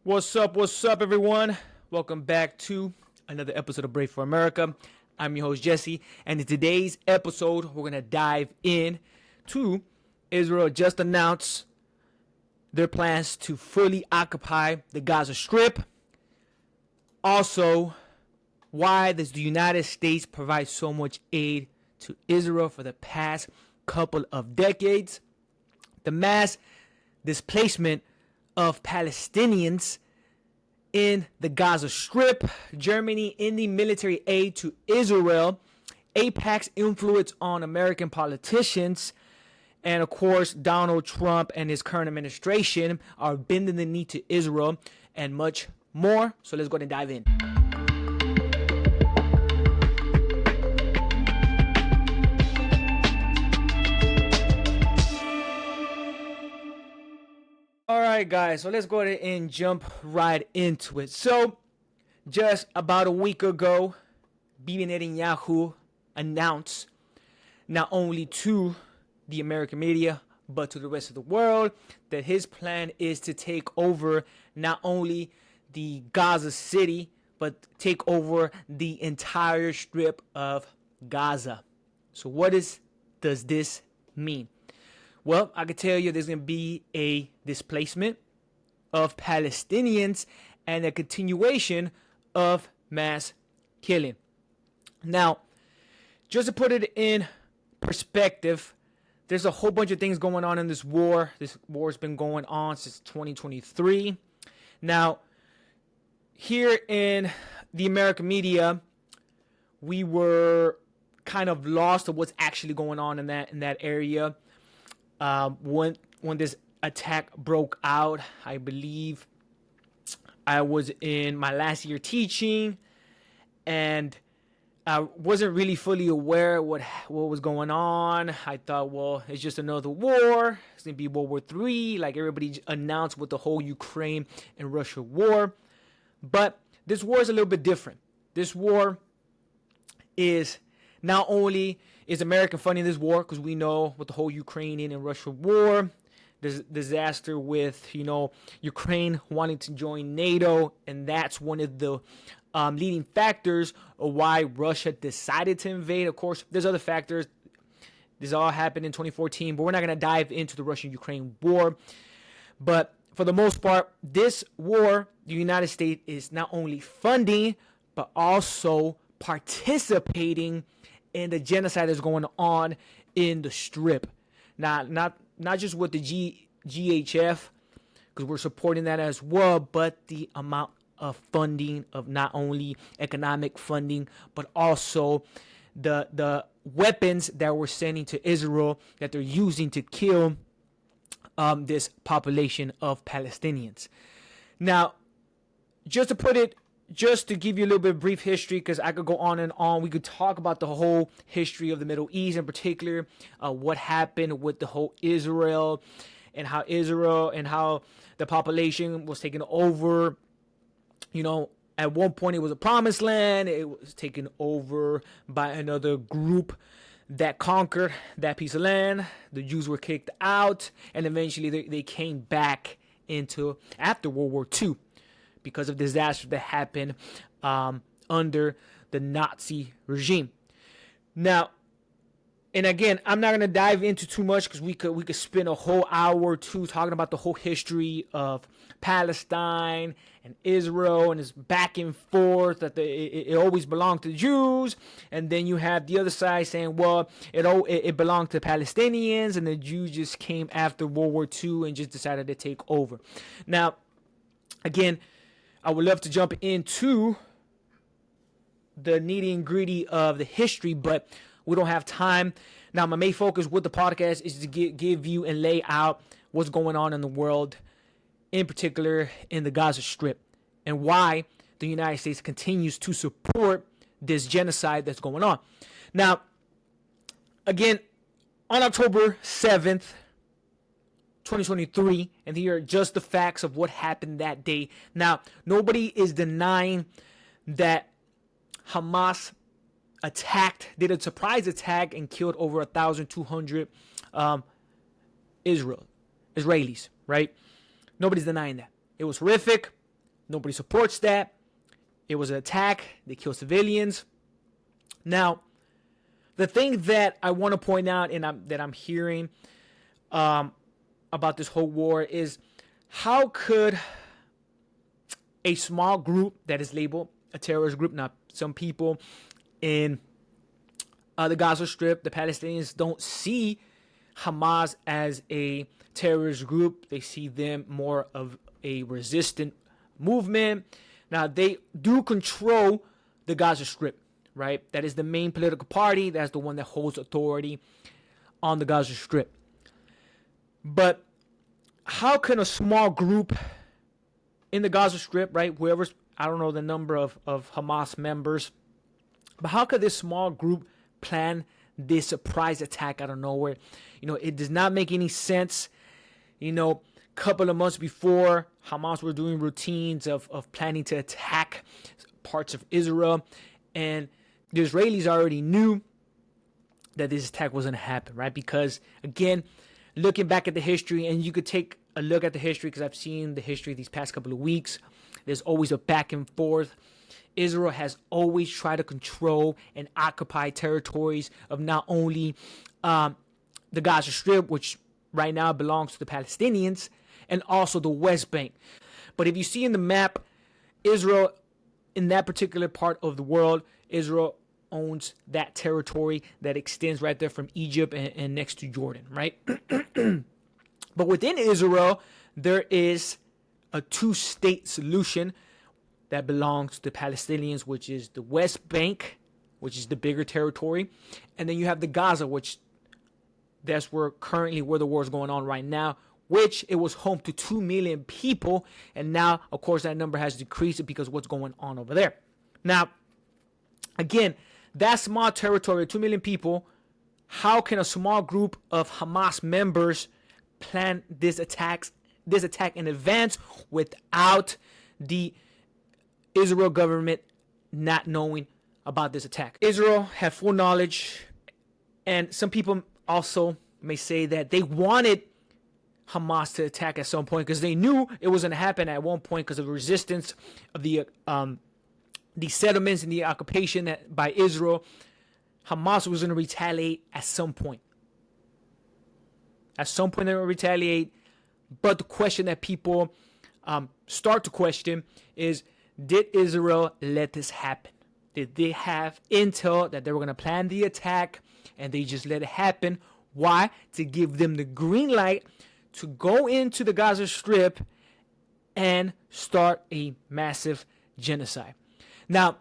What's up, everyone? Welcome back to another episode of Brave for America. I'm your host, Jessie, and in today's episode, we're going to dive in to Israel just announced their plans to fully occupy the Gaza Strip. Also, why does the United States provide so much aid to Israel for the past couple of decades? The mass displacement of Palestinians in the Gaza Strip, Germany ending military aid to Israel, AIPAC's influence on American politicians, and of course, Donald Trump and his current administration are bending the knee to Israel, and much more. So let's go ahead and dive in. All right, guys, so let's go ahead and jump right into it. So, just about a week ago, Bibi Netanyahu announced not only to the American media, but to the rest of the world, that his plan is to take over not only the Gaza City, but take over the entire strip of Gaza. So what does this mean? Well, I can tell you there's going to be a displacement of Palestinians and a continuation of mass killing. Now, just to put it in perspective, there's a whole bunch of things going on in this war. This war has been going on since 2023. Now, here in the American media, we were kind of lost of what's actually going on in that area. When this attack broke out, I believe I was in my last year teaching, and I wasn't really fully aware what was going on. I thought, well, it's just another war. It's gonna be World War III, like everybody announced with the whole Ukraine and Russia war. But this war is a little bit different. This war is not only is America funding this war, because we know with the whole Ukrainian and Russia war, there's disaster with, Ukraine wanting to join NATO, and that's one of the leading factors of why Russia decided to invade. Of course, there's other factors. This all happened in 2014, but we're not going to dive into the Russian-Ukraine war. But for the most part, this war, the United States is not only funding, but also participating in the genocide that's going on in the Strip. Not just with the GHF, because we're supporting that as well, but the amount of funding, of not only economic funding, but also the weapons that we're sending to Israel that they're using to kill this population of Palestinians. Now, just to give you a little bit of brief history, because I could go on and on. We could talk about the whole history of the Middle East, in particular, what happened with the whole Israel and how the population was taken over. At one point it was a promised land. It was taken over by another group that conquered that piece of land. The Jews were kicked out, and eventually they came back after World War II. Because of disaster that happened under the Nazi regime. Now, and again, I'm not gonna dive into too much because we could spend a whole hour or two talking about the whole history of Palestine and Israel and it's back and forth that it always belonged to the Jews, and then you have the other side saying, well, it belonged to Palestinians, and the Jews just came after World War II and just decided to take over. Now, again, I would love to jump into the nitty and gritty of the history, but we don't have time. Now, my main focus with the podcast is to give you and lay out what's going on in the world, in particular in the Gaza Strip, and why the United States continues to support this genocide that's going on. Now, again, on October 7th, 2023, and here are just the facts of what happened that day. Now, nobody is denying that Hamas did a surprise attack and killed over 1,200 Israelis, right? Nobody's denying that. It was horrific. Nobody supports that. It was an attack. They killed civilians. Now, the thing that I want to point out and that I'm hearing about this whole war is, how could a small group that is labeled a terrorist group, now some people in the Gaza Strip, the Palestinians, don't see Hamas as a terrorist group. They see them more of a resistant movement. Now, they do control the Gaza Strip, right? That is the main political party. That's the one that holds authority on the Gaza Strip. But how can a small group in the Gaza Strip, right, whoever's, I don't know the number of Hamas members, but how could this small group plan this surprise attack out of nowhere? You know, it does not make any sense. You know, a couple of months before, Hamas were doing routines of planning to attack parts of Israel, and the Israelis already knew that this attack was going to happen, right? Because, again, looking back at the history, and you could take a look at the history because I've seen the history these past couple of weeks. There's always a back and forth. Israel has always tried to control and occupy territories of not only the Gaza Strip, which right now belongs to the Palestinians, and also the West Bank. But if you see in the map, Israel, in that particular part of the world, Israel owns that territory that extends right there from Egypt and next to Jordan, right? But within Israel, there is a two-state solution that belongs to the Palestinians, which is the West Bank, which is the bigger territory. And then you have the Gaza, which that's where the war is going on right now, which it was home to 2 million people. And now, of course, that number has decreased because of what's going on over there. Now, again, that small territory, 2 million people, how can a small group of Hamas members plan this attack in advance without the Israel government not knowing about this attack? Israel had full knowledge, and some people also may say that they wanted Hamas to attack at some point because they knew it was going to happen at one point because of the resistance of the settlements and the occupation by Israel. Hamas was going to retaliate at some point. At some point they will retaliate. But the question that people start to question is, did Israel let this happen? Did they have intel that they were going to plan the attack and they just let it happen? Why? To give them the green light to go into the Gaza Strip and start a massive genocide. Now,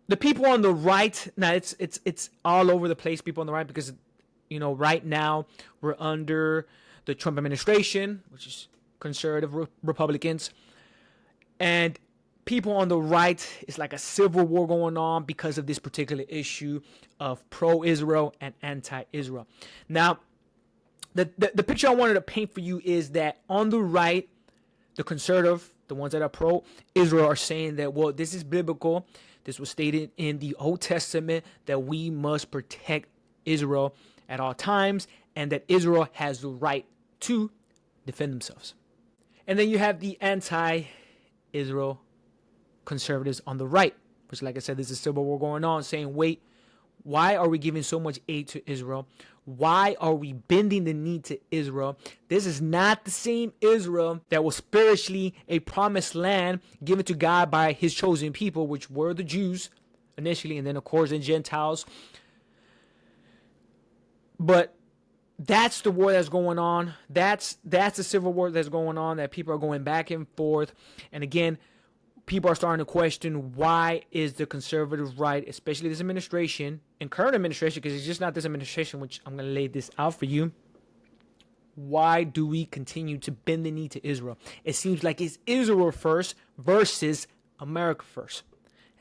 the people on the right, now it's all over the place, people on the right, because, you know, right now we're under the Trump administration, which is conservative Republicans. And people on the right, it's like a civil war going on because of this particular issue of pro-Israel and anti-Israel. Now, the picture I wanted to paint for you is that on the right, the conservative, the ones that are pro-Israel, are saying that, well, this is biblical. This was stated in the Old Testament that we must protect Israel at all times and that Israel has the right to defend themselves. And then you have the anti-Israel conservatives on the right, which, like I said, there's a civil war going on, saying, wait, why are we giving so much aid to Israel? Why are we bending the knee to Israel? This is not the same Israel that was spiritually a promised land given to God by his chosen people, which were the Jews initially, and then, of course, the Gentiles. But that's the war that's going on. That's the civil war that's going on, that people are going back and forth. And again, people are starting to question, why is the conservative right, especially this administration and current administration, because it's just not this administration, which I'm going to lay this out for you. Why do we continue to bend the knee to Israel? It seems like it's Israel first versus America first.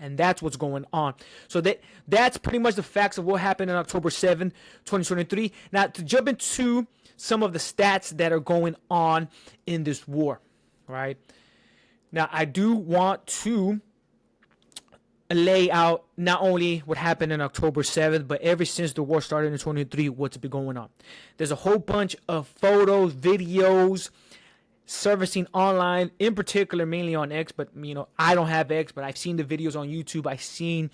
And that's what's going on. So that's pretty much the facts of what happened on October 7th, 2023. Now, to jump into some of the stats that are going on in this war, right? Now, I do want to lay out not only what happened on October 7th, but ever since the war started in 2023, what's been going on. There's a whole bunch of photos, videos, servicing online, in particular, mainly on X. But I don't have X, but I've seen the videos on YouTube. I've seen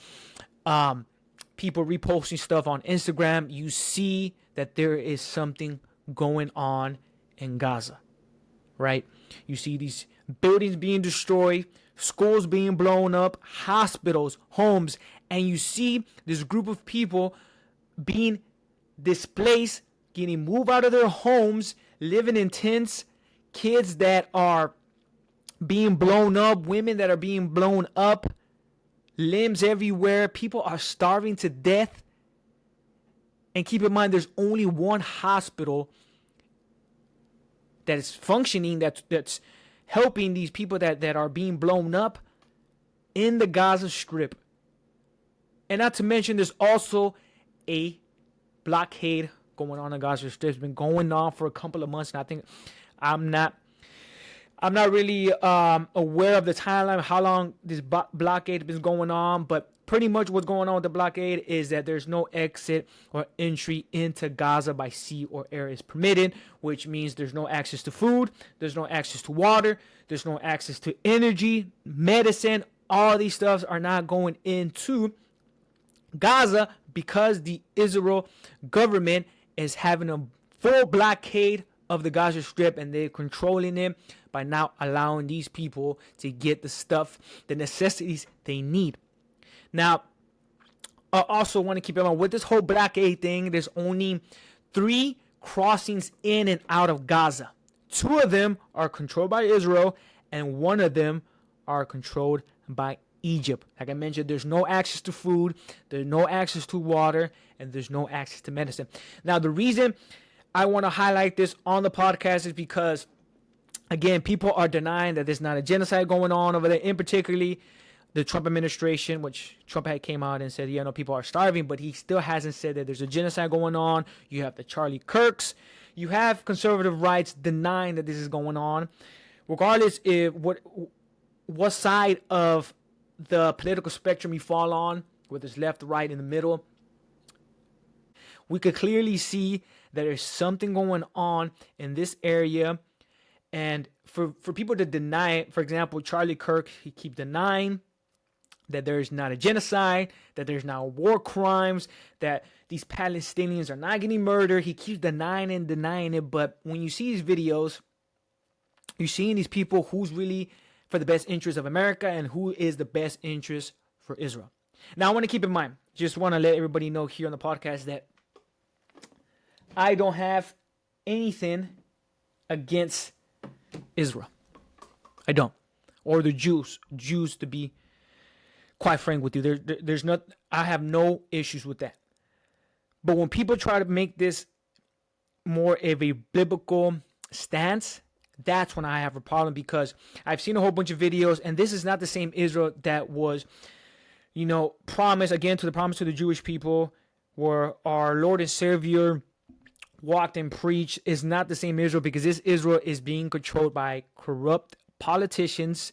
people reposting stuff on Instagram. You see that there is something going on in Gaza, right? You see these buildings being destroyed, schools being blown up, hospitals, homes, and you see this group of people being displaced, getting moved out of their homes, living in tents, kids that are being blown up, women that are being blown up, limbs everywhere. People are starving to death. And keep in mind, there's only one hospital that is functioning, that's helping these people that are being blown up in the Gaza Strip. And not to mention, there's also a blockade going on in Gaza Strip. It's been going on for a couple of months, and I think I'm not really aware of the timeline, how long this blockade has been going on, but pretty much what's going on with the blockade is that there's no exit or entry into Gaza by sea or air is permitted, which means there's no access to food, there's no access to water, there's no access to energy, medicine. All these stuffs are not going into Gaza because the Israel government is having a full blockade of the Gaza Strip, and they're controlling it by now allowing these people to get the stuff, the necessities they need. Now, I also want to keep in mind with this whole blockade thing, there's only 3 crossings in and out of Gaza. 2 of them are controlled by Israel, and 1 of them are controlled by Egypt. Like I mentioned, there's no access to food, there's no access to water, and there's no access to medicine. Now, the reason I want to highlight this on the podcast is because, again, people are denying that there's not a genocide going on over there, in particularly the Trump administration, which Trump had came out and said, yeah, no, people are starving, but he still hasn't said that there's a genocide going on. You have the Charlie Kirks. You have conservative rights denying that this is going on. Regardless if what side of the political spectrum you fall on, whether it's left, right, in the middle, we could clearly see that there's something going on in this area. And for people to deny it, for example, Charlie Kirk, he keep denying that there's not a genocide, that there's not war crimes, that these Palestinians are not getting murdered. He keeps denying it. But when you see these videos, you're seeing these people who's really for the best interest of America and who is the best interest for Israel. Now, I want to keep in mind, just want to let everybody know here on the podcast that I don't have anything against Israel. I don't. Or the Jews to be quite frank with you. There's not, I have no issues with that. But when people try to make this more of a biblical stance, that's when I have a problem, because I've seen a whole bunch of videos, and this is not the same Israel that was, promised, again, to the promise to the Jewish people, where our Lord and Savior walked and preached. Is not the same Israel, because this Israel is being controlled by corrupt politicians,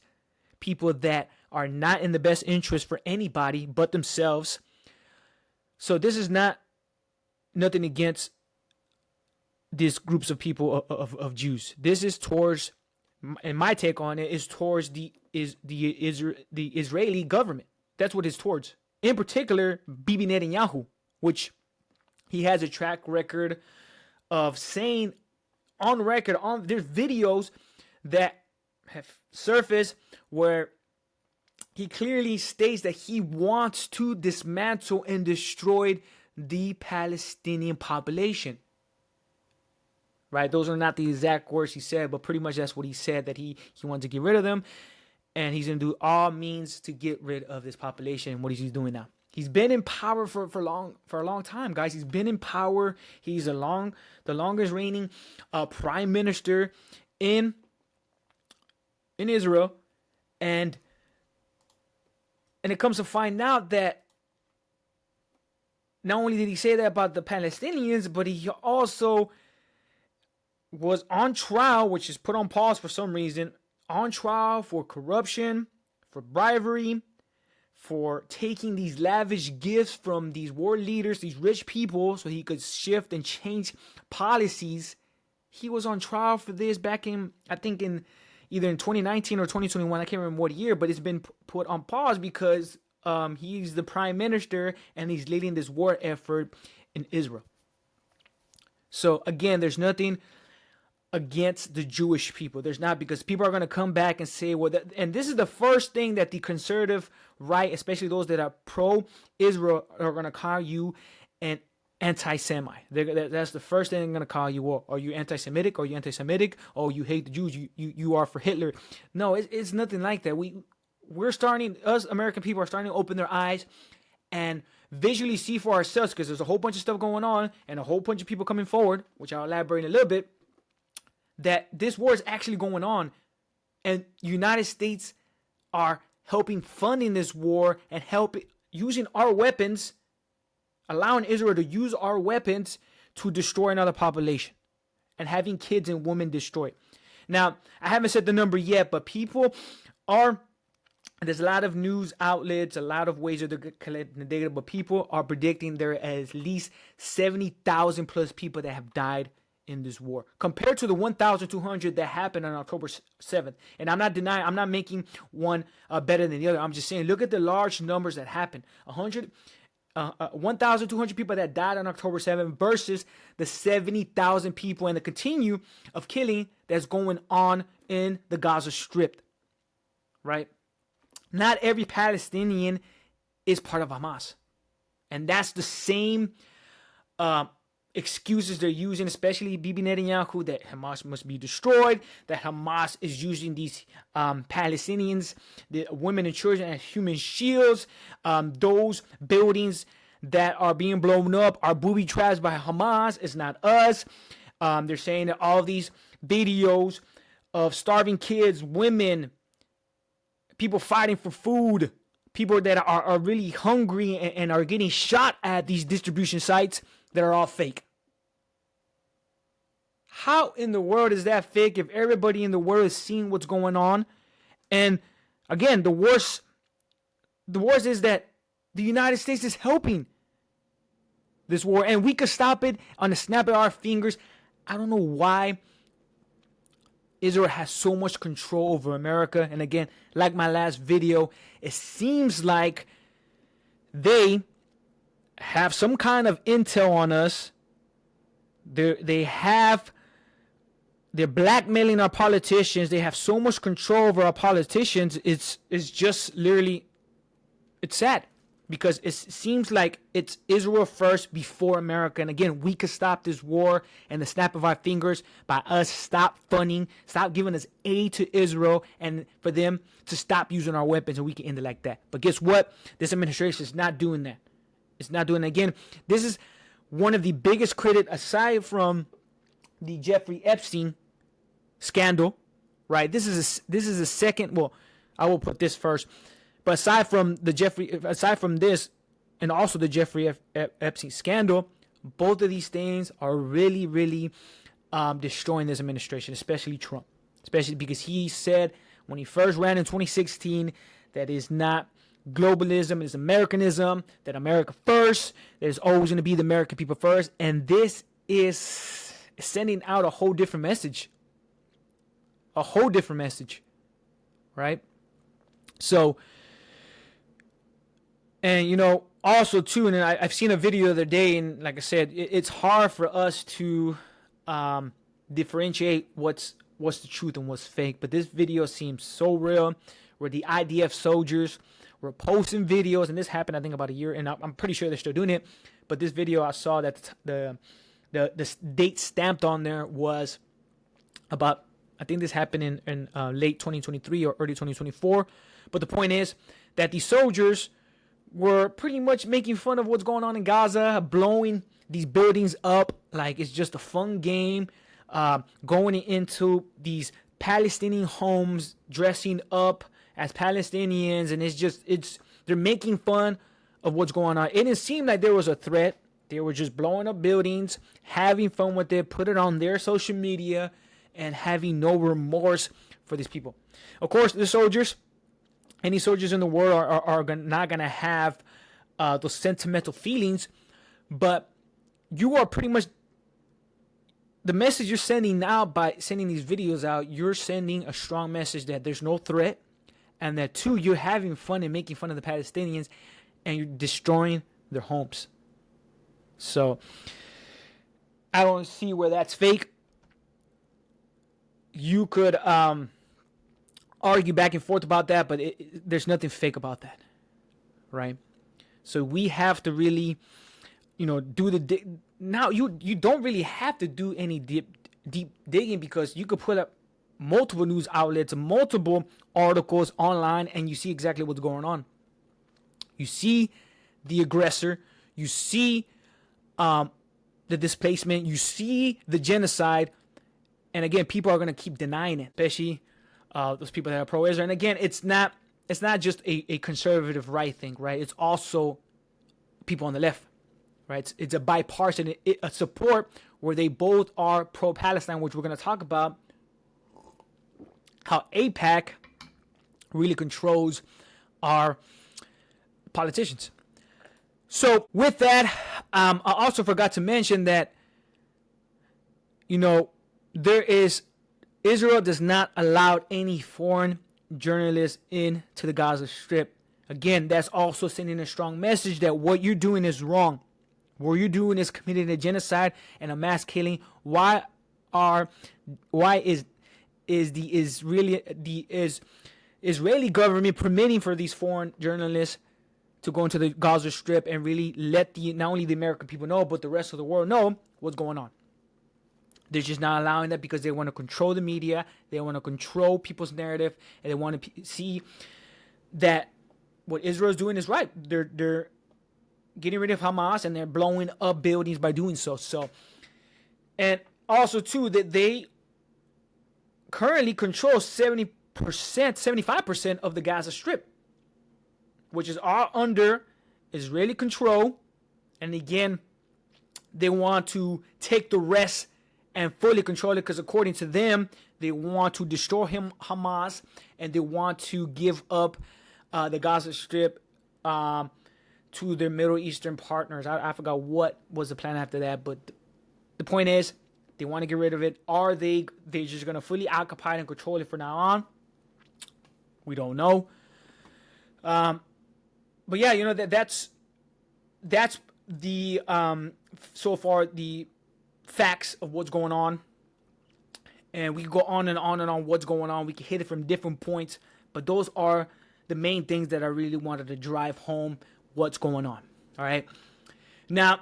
people that are not in the best interest for anybody but themselves. So this is nothing against these groups of people of Jews. This is towards, and my take on it is towards the Israeli government. That's what it's towards. In particular, Bibi Netanyahu, which he has a track record of saying on record, there's videos that have surfaced where he clearly states that he wants to dismantle and destroy the Palestinian population. Right? Those are not the exact words he said, but pretty much that's what he said, that he wanted to get rid of them. And he's going to do all means to get rid of this population. And what is he doing now? He's been in power for a long time, guys. He's been in power. He's the longest reigning prime minister in Israel. And it comes to find out that not only did he say that about the Palestinians, but he also was on trial, which is put on pause for some reason, on trial for corruption, for bribery, for taking these lavish gifts from these world leaders, these rich people, so he could shift and change policies He was on trial for this back in, I think in either in 2019 or 2021. I can't remember what year, but it's been put on pause because he's the prime minister and he's leading this war effort in Israel. So again, there's nothing against the Jewish people. There's not, because people are going to come back and say, well, and this is the first thing that the conservative right, especially those that are pro-Israel, are going to call you an anti-Semite. That's the first thing they're going to call you. Well, are you anti-Semitic? Are you anti-Semitic? Oh, you hate the Jews. You are for Hitler. No, it's nothing like that. We're starting, us American people are starting to open their eyes and visually see for ourselves, because there's a whole bunch of stuff going on and a whole bunch of people coming forward, which I'll elaborate in a little bit, that this war is actually going on, and United States are helping funding this war and using our weapons, allowing Israel to use our weapons to destroy another population and having kids and women destroyed. Now, I haven't said the number yet, but there's a lot of news outlets, a lot of ways of collecting the data, but people are predicting there are at least 70,000 plus people that have died in this war, compared to the 1,200 that happened on October 7th. And I'm not denying, I'm not making one better than the other. I'm just saying, look at the large numbers that happened. 1,200 people that died on October 7th versus the 70,000 people and the continue of killing that's going on in the Gaza Strip, right? Not every Palestinian is part of Hamas. And that's the same excuses they're using, especially Bibi Netanyahu, that Hamas must be destroyed, that Hamas is using these Palestinians, the women and children, as human shields. Those buildings that are being blown up are booby traps by Hamas. It's not us. They're saying that all these videos of starving kids, women, people fighting for food, people that are really hungry and are getting shot at these distribution sites, that are all fake. How in the world is that fake if everybody in the world is seeing what's going on? And again, the worst is that the United States is helping this war, and we could stop it on the snap of our fingers. I don't know why Israel has so much control over America. And again, like my last video, it seems like they have some kind of intel on us. They're blackmailing our politicians. They have so much control over our politicians. It's just literally, it's sad, because it seems like it's Israel first before America. And again, we could stop this war and the snap of our fingers by us stop giving us aid to Israel, and for them to stop using our weapons, and we can end it like that. But guess what? This administration is not doing that. It's not doing it. Again, this is one of the biggest critics, aside from the Jeffrey Epstein scandal, right? This is a second. Well, I will put this first. But aside from this, and also the Jeffrey Epstein scandal, both of these things are really, really destroying this administration, especially Trump. Especially because he said when he first ran in 2016 that is not globalism, it's Americanism, that America first, there's always going to be the American people first. And this is sending out a whole different message. Right? So, and also too, and I've seen a video the other day, and like I said, it's hard for us to differentiate what's the truth and what's fake. But this video seems so real, where the IDF soldiers were posting videos, and this happened, I think, about a year, and I'm pretty sure they're still doing it. But this video, I saw that the date stamped on there was about, I think this happened in late 2023 or early 2024. But the point is that the soldiers were pretty much making fun of what's going on in Gaza, blowing these buildings up like it's just a fun game, going into these Palestinian homes, dressing up as Palestinians, and they're making fun of what's going on. It didn't seem like there was a threat. They were just blowing up buildings, having fun with it, put it on their social media, and having no remorse for these people. Of course, the soldiers, any soldiers in the world are not going to have those sentimental feelings, but you are pretty much the message you're sending now by sending these videos out, you're sending a strong message that there's no threat, and that two, you're having fun and making fun of the Palestinians, and you're destroying their homes. So I don't see where that's fake. You could argue back and forth about that, but there's nothing fake about that, right? So we have to really, do the now you don't really have to do any deep digging, because you could put up multiple news outlets, multiple articles online, and you see exactly what's going on. You see the aggressor, you see the displacement, you see the genocide, and again, people are going to keep denying it, especially those people that are pro-Israel. And again, it's not just a conservative right thing, right? It's also people on the left, right? It's a bipartisan a support where they both are pro-Palestine, which we're going to talk about how AIPAC really controls our politicians. So with that, I also forgot to mention that, Israel does not allow any foreign journalists into the Gaza Strip. Again, that's also sending a strong message that what you're doing is wrong. What you're doing is committing a genocide and a mass killing. Why is the Israeli government permitting for these foreign journalists to go into the Gaza Strip and really let not only the American people know, but the rest of the world know what's going on? They're just not allowing that because they want to control the media. They want to control people's narrative, and they want to see that what Israel is doing is right. They're getting rid of Hamas, and they're blowing up buildings by doing so. And also too, that they currently control 75% of the Gaza Strip, which is all under Israeli control. And again, they want to take the rest and fully control it, because according to them, they want to destroy Hamas, and they want to give up the Gaza Strip to their Middle Eastern partners. I forgot what was the plan after that, but the point is, they want to get rid of it. Are they just going to fully occupy and control it from now on? We don't know. But yeah, that's the so far the facts of what's going on, and we go on and on and on what's going on. We can hit it from different points, but those are the main things that I really wanted to drive home what's going on. All right, now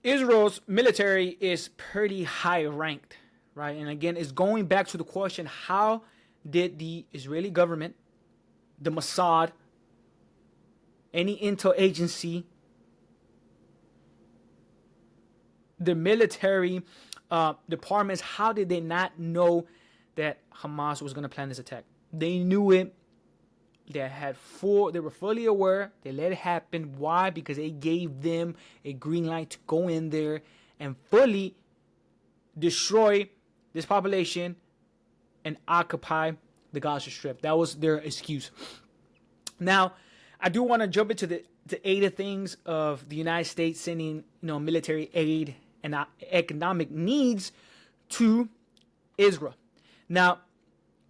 Israel's military is pretty high ranked, right? And again, it's going back to the question: how did the Israeli government, the Mossad, any intel agency, the military departments, how did they not know that Hamas was going to plan this attack? They knew it. They were fully aware. They let it happen. Why? Because they gave them a green light to go in there and fully destroy this population and occupy the Gaza Strip. That was their excuse. Now, I do want to jump into the aid of things of the United States sending, military aid and economic needs to Israel. Now,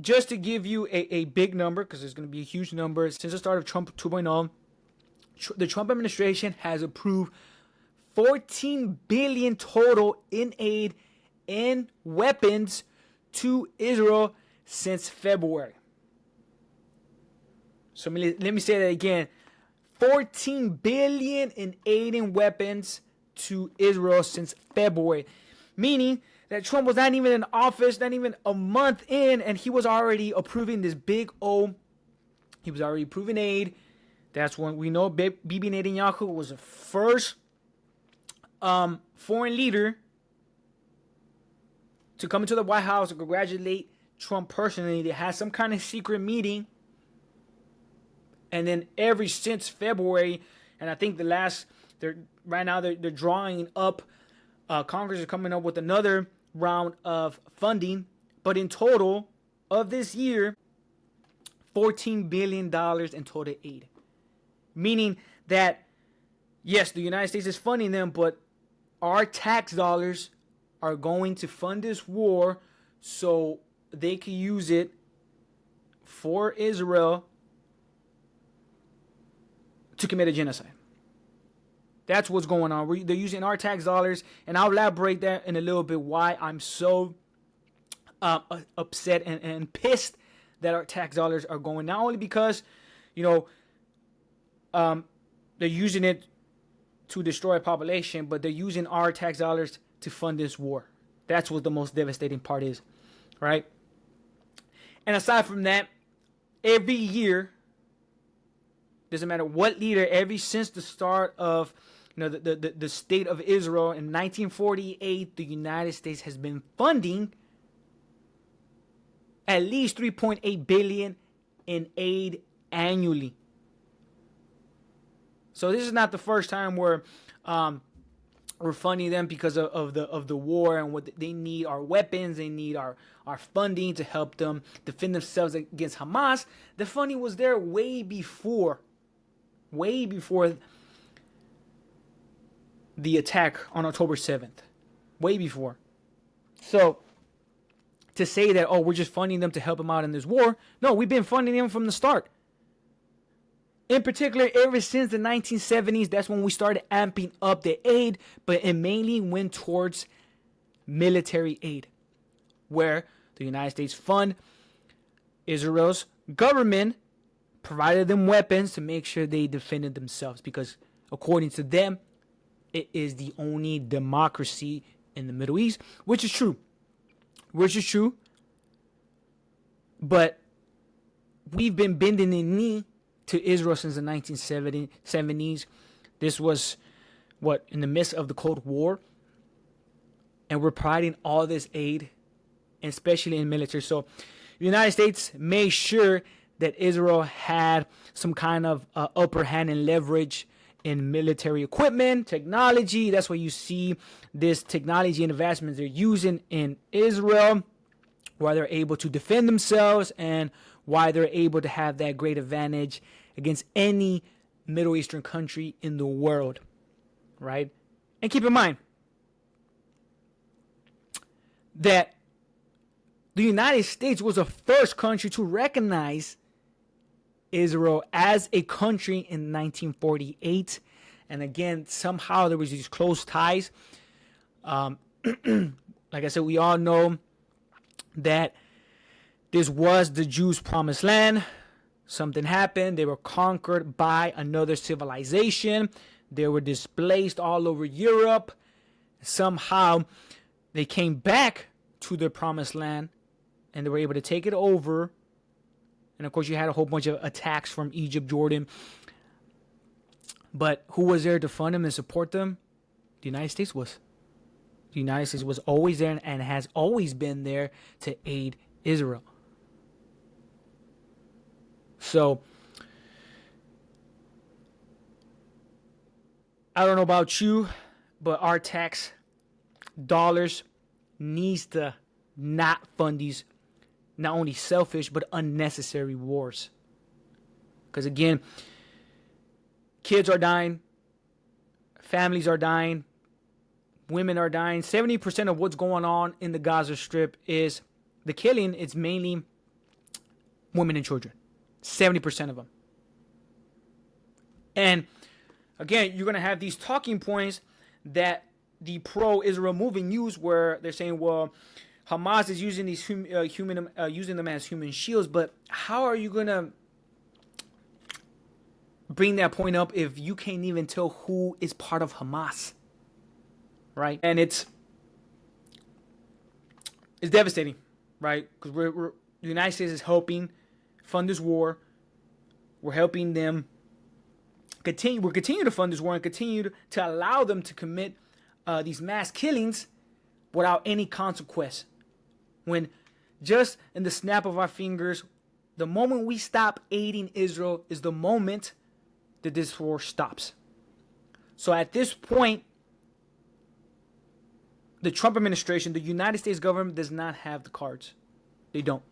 just to give you a big number, because there's going to be a huge number, since the start of Trump 2.0, the Trump administration has approved $14 billion total in aid and weapons to Israel since February. So let me say that again. $14 billion in aid and weapons to Israel since February, meaning that Trump was not even in office, not even a month in, and he was already approving this big he was already approving aid. That's when we know Bibi Netanyahu was the first foreign leader to come into the White House to congratulate Trump personally. They had some kind of secret meeting, and then since February, and I think right now they're drawing up. Congress is coming up with another round of funding, but in total of this year, $14 billion in total aid. Meaning that, yes, the United States is funding them, but our tax dollars are going to fund this war so they can use it for Israel to commit a genocide. That's what's going on. They're using our tax dollars, and I'll elaborate that in a little bit why I'm so upset and pissed that our tax dollars are going. Not only because, they're using it to destroy a population, but they're using our tax dollars to fund this war. That's what the most devastating part is, right? And aside from that, every year, doesn't matter what leader, since the start of the state of Israel in 1948, the United States has been funding at least $3.8 billion in aid annually. So this is not the first time we're funding them because of the war and what they need. Our weapons, they need our funding to help them defend themselves against Hamas. The funding was there way before the attack on October 7th. Way before. So to say that, we're just funding them to help them out in this war. No, we've been funding them from the start. In particular, ever since the 1970s, that's when we started amping up the aid, but it mainly went towards military aid, where the United States fund Israel's government, provided them weapons to make sure they defended themselves, because according to them, it is the only democracy in the Middle East, which is true. But we've been bending the knee to Israel since the 1970s. This was in the midst of the Cold War, and we're providing all this aid, especially in military. So the United States made sure that Israel had some kind of upper hand and leverage in military equipment, technology. That's why you see this technology and advancements they're using in Israel, why they're able to defend themselves and why they're able to have that great advantage against any Middle Eastern country in the world, right? And keep in mind that the United States was the first country to recognize Israel as a country in 1948. And again, somehow there was these close ties. Like I said, we all know that this was the Jews' promised land. Something happened. They were conquered by another civilization. They were displaced all over Europe. Somehow they came back to their promised land and they were able to take it over. And of course, you had a whole bunch of attacks from Egypt, Jordan. But who was there to fund them and support them? The United States was. The United States was always there and has always been there to aid Israel. So, I don't know about you, but our tax dollars needs to not fund these not only selfish but unnecessary wars. Because again, kids are dying, families are dying, women are dying. 70% of what's going on in the Gaza Strip is the killing. It's mainly women and children. 70% of them. And again, you're going to have these talking points that the pro-Israel movement use, where they're saying, well, Hamas is using these using them as human shields. But how are you going to bring that point up if you can't even tell who is part of Hamas? Right? And it's devastating, right? Because the United States is helping fund this war. We're helping them continue. We're continuing to fund this war and continue to allow them to commit these mass killings without any consequence. When just in the snap of our fingers, the moment we stop aiding Israel is the moment that this war stops. So at this point, the Trump administration, the United States government does not have the cards. They don't.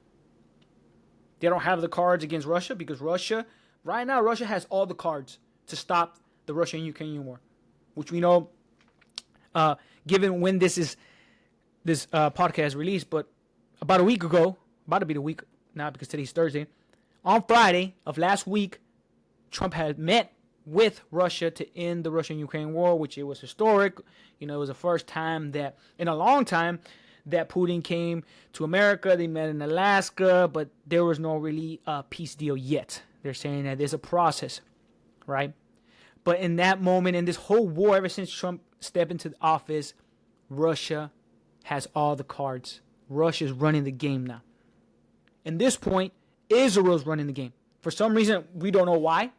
They don't have the cards against Russia because right now, Russia has all the cards to stop the Russia and Ukrainian war, which we know, given when this is this podcast released, but about a week ago, about to be the week now because today's Thursday, on Friday of last week, Trump had met with Russia to end the Russian-Ukraine war, which it was historic. It was the first time that in a long time that Putin came to America. They met in Alaska, but there was no really peace deal yet. They're saying that there's a process, right? But in that moment, in this whole war, ever since Trump stepped into the office, Russia has all the cards. Russia's running the game now. At this point, Israel's running the game. For some reason, we don't know why.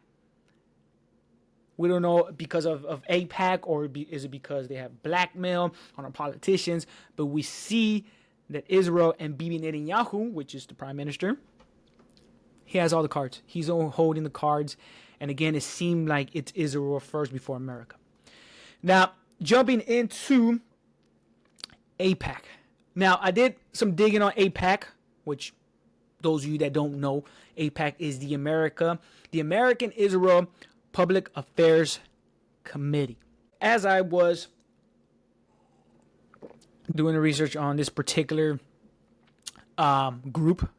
We don't know because of AIPAC, or is it because they have blackmail on our politicians? But we see that Israel and Bibi Netanyahu, which is the prime minister, he has all the cards. He's holding the cards. And again, it seemed like it's Israel first before America. Now, jumping into AIPAC. Now, I did some digging on AIPAC, which those of you that don't know, AIPAC is the American Israel Public Affairs Committee. As I was doing the research on this particular group,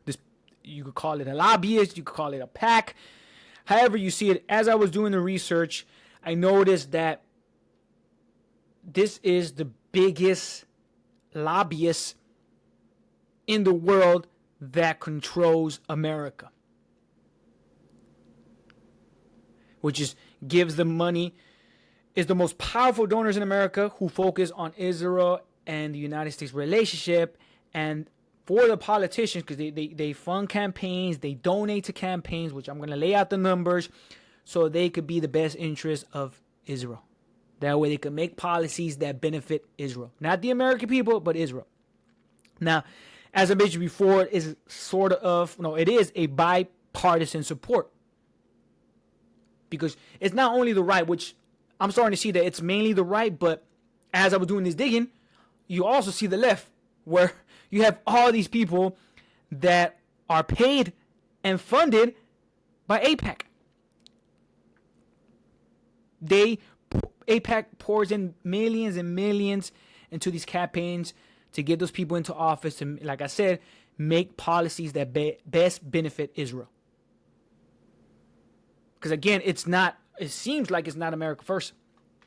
you could call it a lobbyist, you could call it a PAC, however you see it. As I was doing the research, I noticed that this is the biggest lobbyist in the world that controls America, which is gives the money, is the most powerful donors in America who focus on Israel and the United States relationship. And for the politicians, because they fund campaigns, they donate to campaigns, which I'm going to lay out the numbers so they could be the best interest of Israel. That way they could make policies that benefit Israel. Not the American people, but Israel. Now, as I mentioned before, it is it is a bipartisan support. Because it's not only the right, which I'm starting to see that it's mainly the right, but as I was doing this digging, you also see the left, where you have all these people that are paid and funded by AIPAC. AIPAC pours in millions and millions into these campaigns to get those people into office and, like I said, make policies that best benefit Israel. Because again, it seems like it's not America first.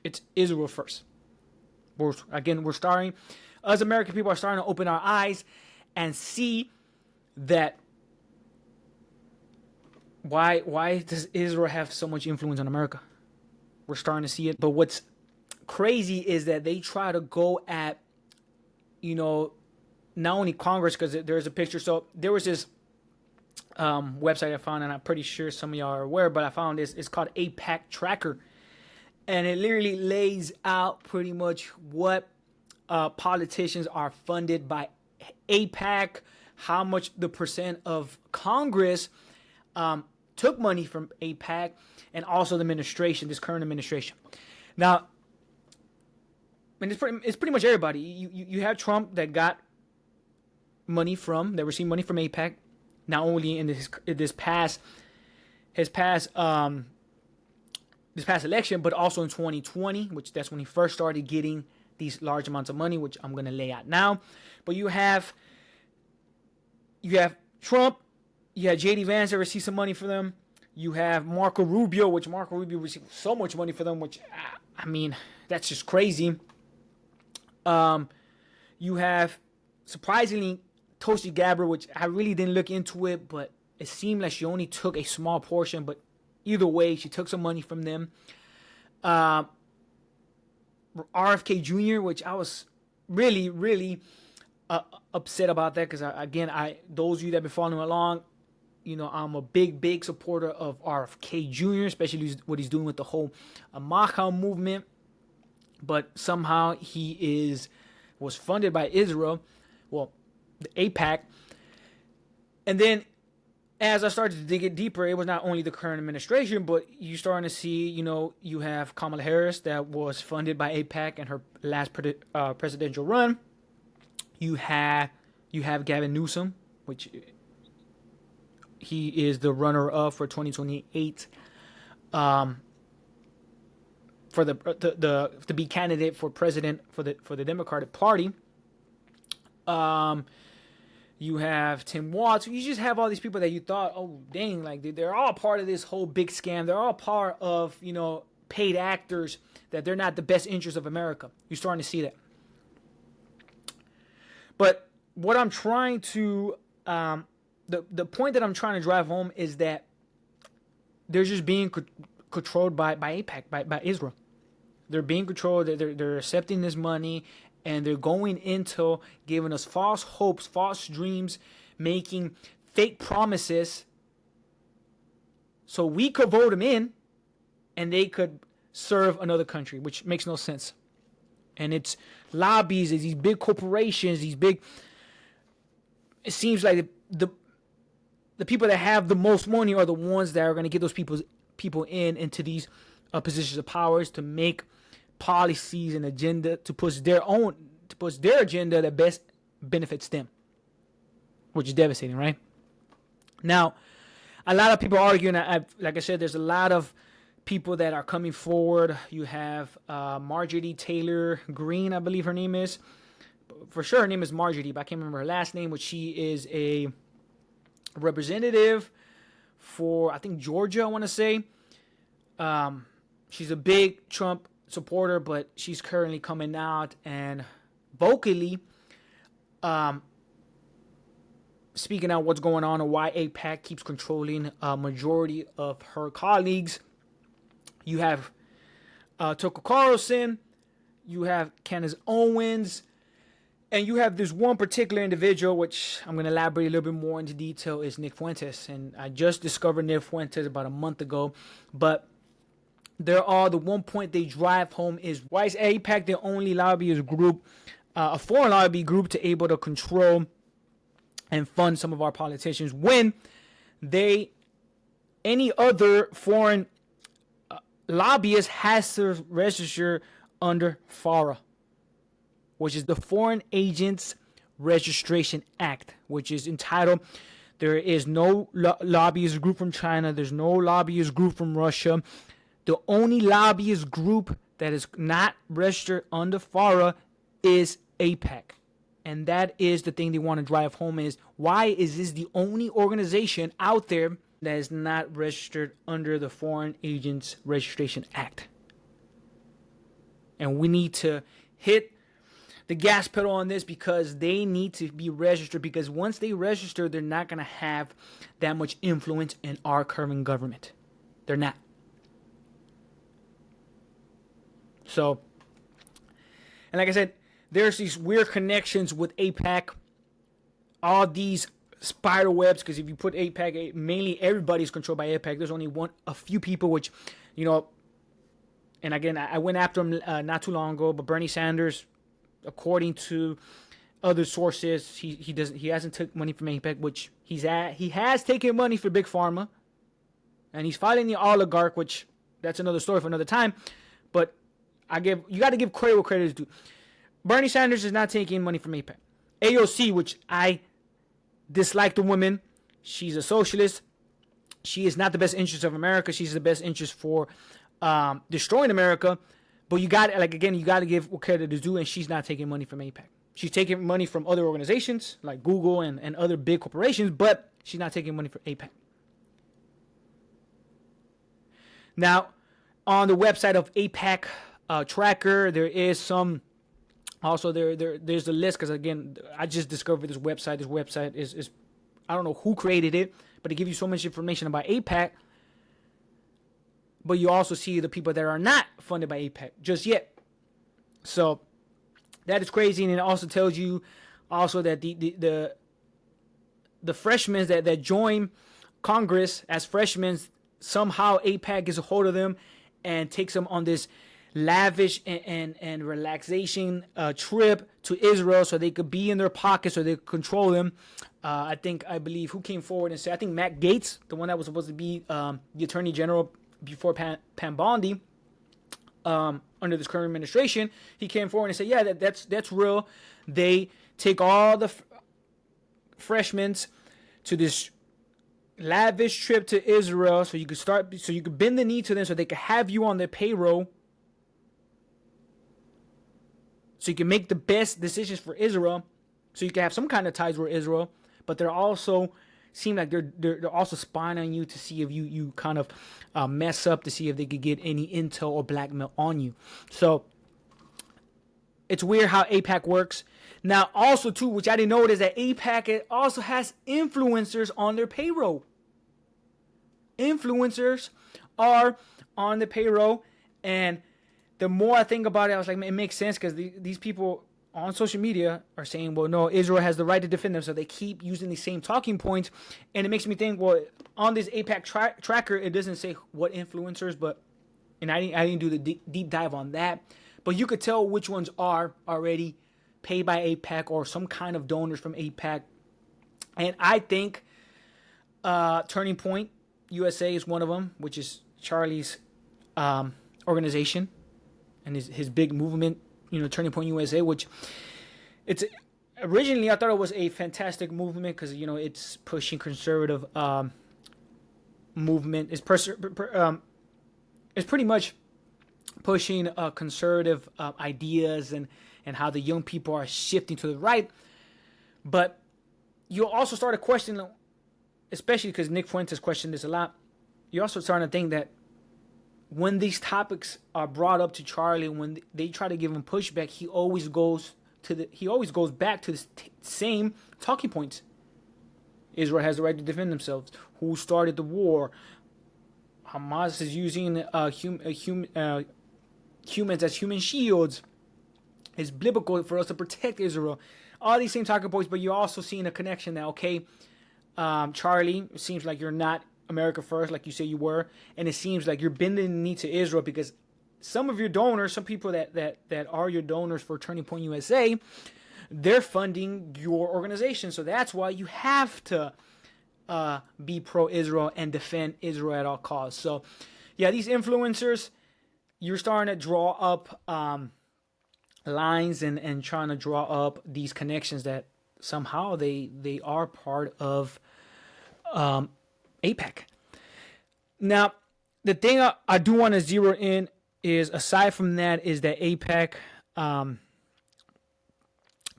It's Israel first. Us American people are starting to open our eyes and see that why does Israel have so much influence on America? We're starting to see it. But what's crazy is that they try to go at, not only Congress, because there's a picture. So there was this website I found, and I'm pretty sure some of y'all are aware, but I found this. It's called AIPAC Tracker. And it literally lays out pretty much what politicians are funded by AIPAC, how much the percent of Congress took money from AIPAC, and also the administration, this current administration. Now, and it's pretty much everybody. You have Trump that received money from AIPAC, not only in this past election, but also in 2020, which that's when he first started getting these large amounts of money, which I'm going to lay out now. But you have Trump, you have J.D. Vance that received some money for them. You have Marco Rubio, which Marco Rubio received so much money for them, which, I mean, that's just crazy. You have, surprisingly, Tulsi Gabbard, which I really didn't look into it, but it seemed like she only took a small portion. But either way, she took some money from them. RFK Jr., which I was really, really upset about that, because those of you that have been following along, I'm a big supporter of RFK Jr., especially what he's doing with the whole Maha movement. But somehow he was funded by Israel, well, the AIPAC. And then as I started to dig it deeper, it was not only the current administration, but you starting to see, you have Kamala Harris that was funded by AIPAC in her last presidential run. You have Gavin Newsom, which he is the runner-up for 2028, for to be candidate for president for the Democratic Party. You have Tim Watts. You just have all these people that you thought, oh, dang, like they're all part of this whole big scam. They're all part of, paid actors, that they're not the best interest of America. You're starting to see that. But what I'm trying to, the point that I'm trying to drive home is that they're just being controlled by AIPAC, by Israel. They're being controlled. They're accepting this money, and they're going into giving us false hopes, false dreams, making fake promises so we could vote them in and they could serve another country, which makes no sense. And it's lobbies, it's these big corporations, it seems like the people that have the most money are the ones that are going to get those people into these positions of powers to make policies and agenda, to push their agenda that best benefits them, which is devastating, right? Now, a lot of people are arguing. Like I said, there's a lot of people that are coming forward. You have Marjorie Taylor Greene, I believe her name is. For sure, her name is Marjorie, but I can't remember her last name. But she is a representative for, I think, Georgia, I want to say. She's a big Trump supporter, but she's currently coming out and vocally speaking out what's going on and why AIPAC keeps controlling a majority of her colleagues. You have Tucker Carlson, you have Candace Owens, and you have this one particular individual, which I'm going to elaborate a little bit more into detail, is Nick Fuentes. And I just discovered Nick Fuentes about a month ago, but the one point they drive home is, why is AIPAC the only lobbyist group, a foreign lobby group, to able to control and fund some of our politicians when any other foreign lobbyist has to register under FARA, which is the Foreign Agents Registration Act, which is entitled, there is no lobbyist group from China, there's no lobbyist group from Russia. The only lobbyist group that is not registered under FARA is AIPAC. And that is the thing they want to drive home, is why is this the only organization out there that is not registered under the Foreign Agents Registration Act? And we need to hit the gas pedal on this, because they need to be registered, because once they register, they're not going to have that much influence in our current government. They're not. So, and like I said, there's these weird connections with AIPAC, all these spider webs, because if you put AIPAC, mainly everybody's controlled by AIPAC. There's only a few people, which, and again, I went after him not too long ago, but Bernie Sanders, according to other sources, he hasn't took money from AIPAC, which he has taken money for Big Pharma, and he's fighting the oligarch, which that's another story for another time. But you got to give credit where credit is due. Bernie Sanders is not taking money from AIPAC. AOC, which I dislike the woman, she's a socialist. She is not the best interest of America. She's the best interest for destroying America. But you got to give what credit is due, and she's not taking money from AIPAC. She's taking money from other organizations like Google and other big corporations, but she's not taking money from AIPAC. Now, on the website of AIPAC tracker, there is some. Also, there's a list, because again, I just discovered this website. This website is I don't know who created it, but it gives you so much information about AIPAC. But you also see the people that are not funded by AIPAC just yet. So that is crazy, and it also tells you also that the freshmen that join Congress as freshmen, somehow AIPAC gets a hold of them and takes them on this lavish and relaxation trip to Israel, so they could be in their pockets, so they could control them. I believe who came forward and said, I think Matt Gaetz, the one that was supposed to be the Attorney General before Pam Bondi, under this current administration, he came forward and said, yeah, that's real. They take all the freshmen to this lavish trip to Israel, so you could bend the knee to them, so they could have you on their payroll, so you can make the best decisions for Israel. So you can have some kind of ties with Israel, but they're also seem like they're also spying on you to see if you kind of mess up, to see if they could get any intel or blackmail on you. So it's weird how AIPAC works. Now, also too, which I didn't know, is that AIPAC it also has influencers on their payroll. Influencers are on the payroll, and the more I think about it, I was like, it makes sense, because these people on social media are saying, well, no, Israel has the right to defend them, so they keep using the same talking points, and it makes me think, well, on this AIPAC tracker, it doesn't say what influencers, but, and I didn't do the deep dive on that, but you could tell which ones are already paid by AIPAC or some kind of donors from AIPAC, and I think Turning Point USA is one of them, which is Charlie's organization and his big movement, Turning Point USA, which it's originally I thought it was a fantastic movement because it's pushing conservative movement. It's pretty much pushing conservative ideas and how the young people are shifting to the right. But you also start to question, especially because Nick Fuentes questioned this a lot. You're also starting to think that when these topics are brought up to Charlie, when they try to give him pushback, he always goes back to the same talking points. Israel has the right to defend themselves. Who started the war? Hamas is using humans as human shields. It's biblical for us to protect Israel. All these same talking points, but you're also seeing a connection now. Okay, Charlie, it seems like you're not America first, like you say you were, and it seems like you're bending the knee to Israel because some of your donors, some people that are your donors for Turning Point USA, they're funding your organization. So that's why you have to be pro-Israel and defend Israel at all costs. So, yeah, these influencers, you're starting to draw up lines and trying to draw up these connections that somehow they are part of AIPAC. Now, the thing I do want to zero in is, aside from that, is that AIPAC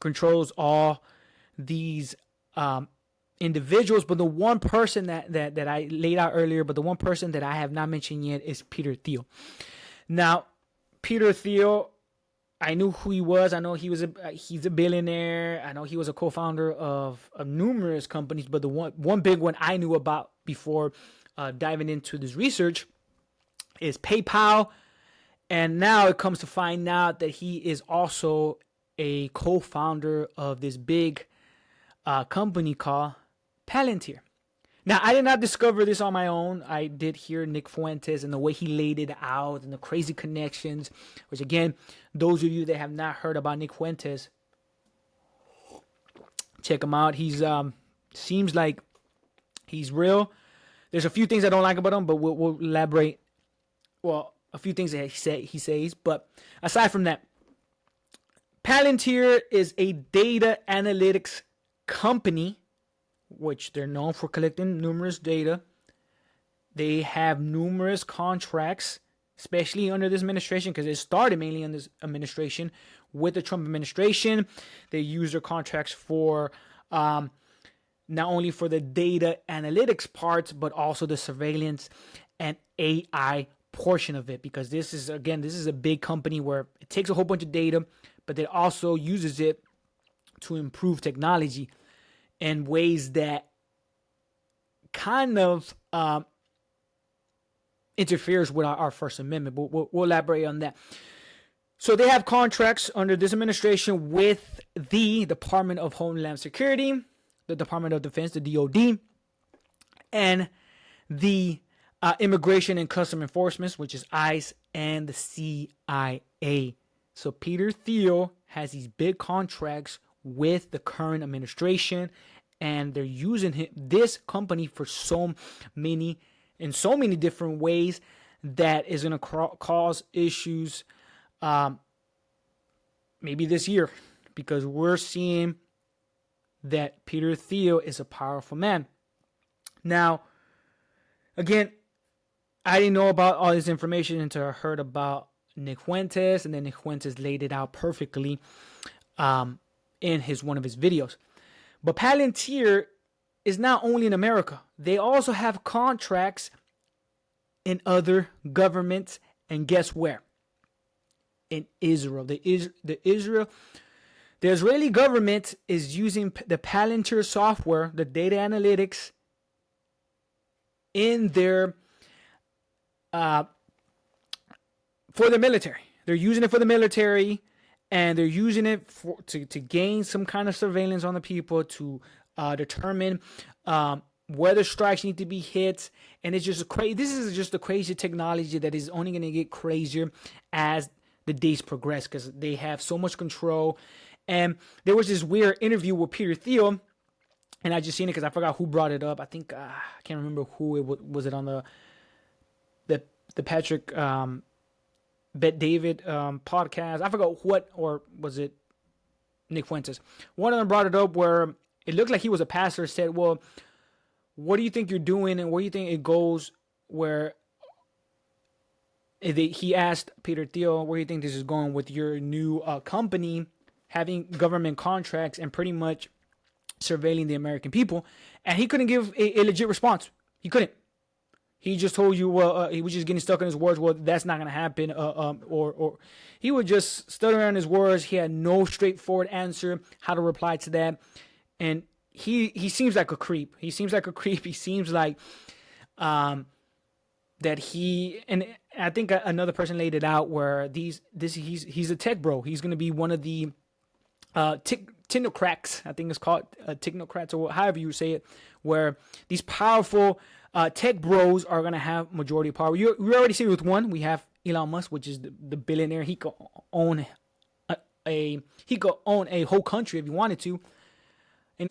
controls all these individuals, but the one person that I laid out earlier, but the one person that I have not mentioned yet is Peter Thiel. Now, Peter Thiel, I knew who he was. I know he's a billionaire. I know he was a co-founder of numerous companies, but the one big one I knew about before diving into this research is PayPal. And now it comes to find out that he is also a co-founder of this big company called Palantir. Now, I did not discover this on my own. I did hear Nick Fuentes and the way he laid it out and the crazy connections, which, again, those of you that have not heard about Nick Fuentes, check him out. He's seems like he's real. There's a few things I don't like about him, but we'll elaborate. Well, a few things that he says. But aside from that, Palantir is a data analytics company, which they're known for collecting numerous data. They have numerous contracts, especially under this administration, because it started mainly in this administration. With the Trump administration, they use their contracts for not only for the data analytics parts, but also the surveillance and AI portion of it, because this is a big company where it takes a whole bunch of data, but it also uses it to improve technology in ways that kind of interferes with our First Amendment. We'll elaborate on that. So they have contracts under this administration with the Department of Homeland Security, the Department of Defense, the DoD, and the Immigration and Customs Enforcement, which is ICE, and the CIA. So Peter Thiel has these big contracts with the current administration, and they're using this company for so many different ways that is going to cause issues maybe this year, because we're seeing that Peter Thiel is a powerful man. Now, again, I didn't know about all this information until I heard about Nick Fuentes, and then Nick Fuentes laid it out perfectly in one of his videos. But Palantir is not only in America. They also have contracts in other governments. And guess where? In Israel. The Israeli government is using the Palantir software, the data analytics, in their for the military. They're using it for the military, and they're using it to gain some kind of surveillance on the people, to determine whether strikes need to be hit. And it's just this is just a crazy technology that is only going to get crazier as the days progress, because they have so much control. And there was this weird interview with Peter Thiel, and I just seen it because I forgot who brought it up. I think I can't remember who it was. It on the Patrick Bet David podcast. I forgot what, or was it Nick Fuentes? One of them brought it up where it looked like he was a pastor. Said, "Well, what do you think you're doing, and where do you think it goes?" Where he asked Peter Thiel, "Where do you think this is going with your new company having government contracts and pretty much surveilling the American people?" And he couldn't give a legit response. He couldn't. He just told you, well, he was just getting stuck in his words. Well, that's not going to happen. Or he would just stutter on his words. He had no straightforward answer how to reply to that. And he seems like a creep. He seems like that he, and I think another person laid it out where he's a tech bro. He's going to be one of the technocrats. I think it's called technocrats, or however you say it, where these powerful tech bros are going to have majority power. We already see it with one. We have Elon Musk, which is the billionaire. He could own a whole country if he wanted to. And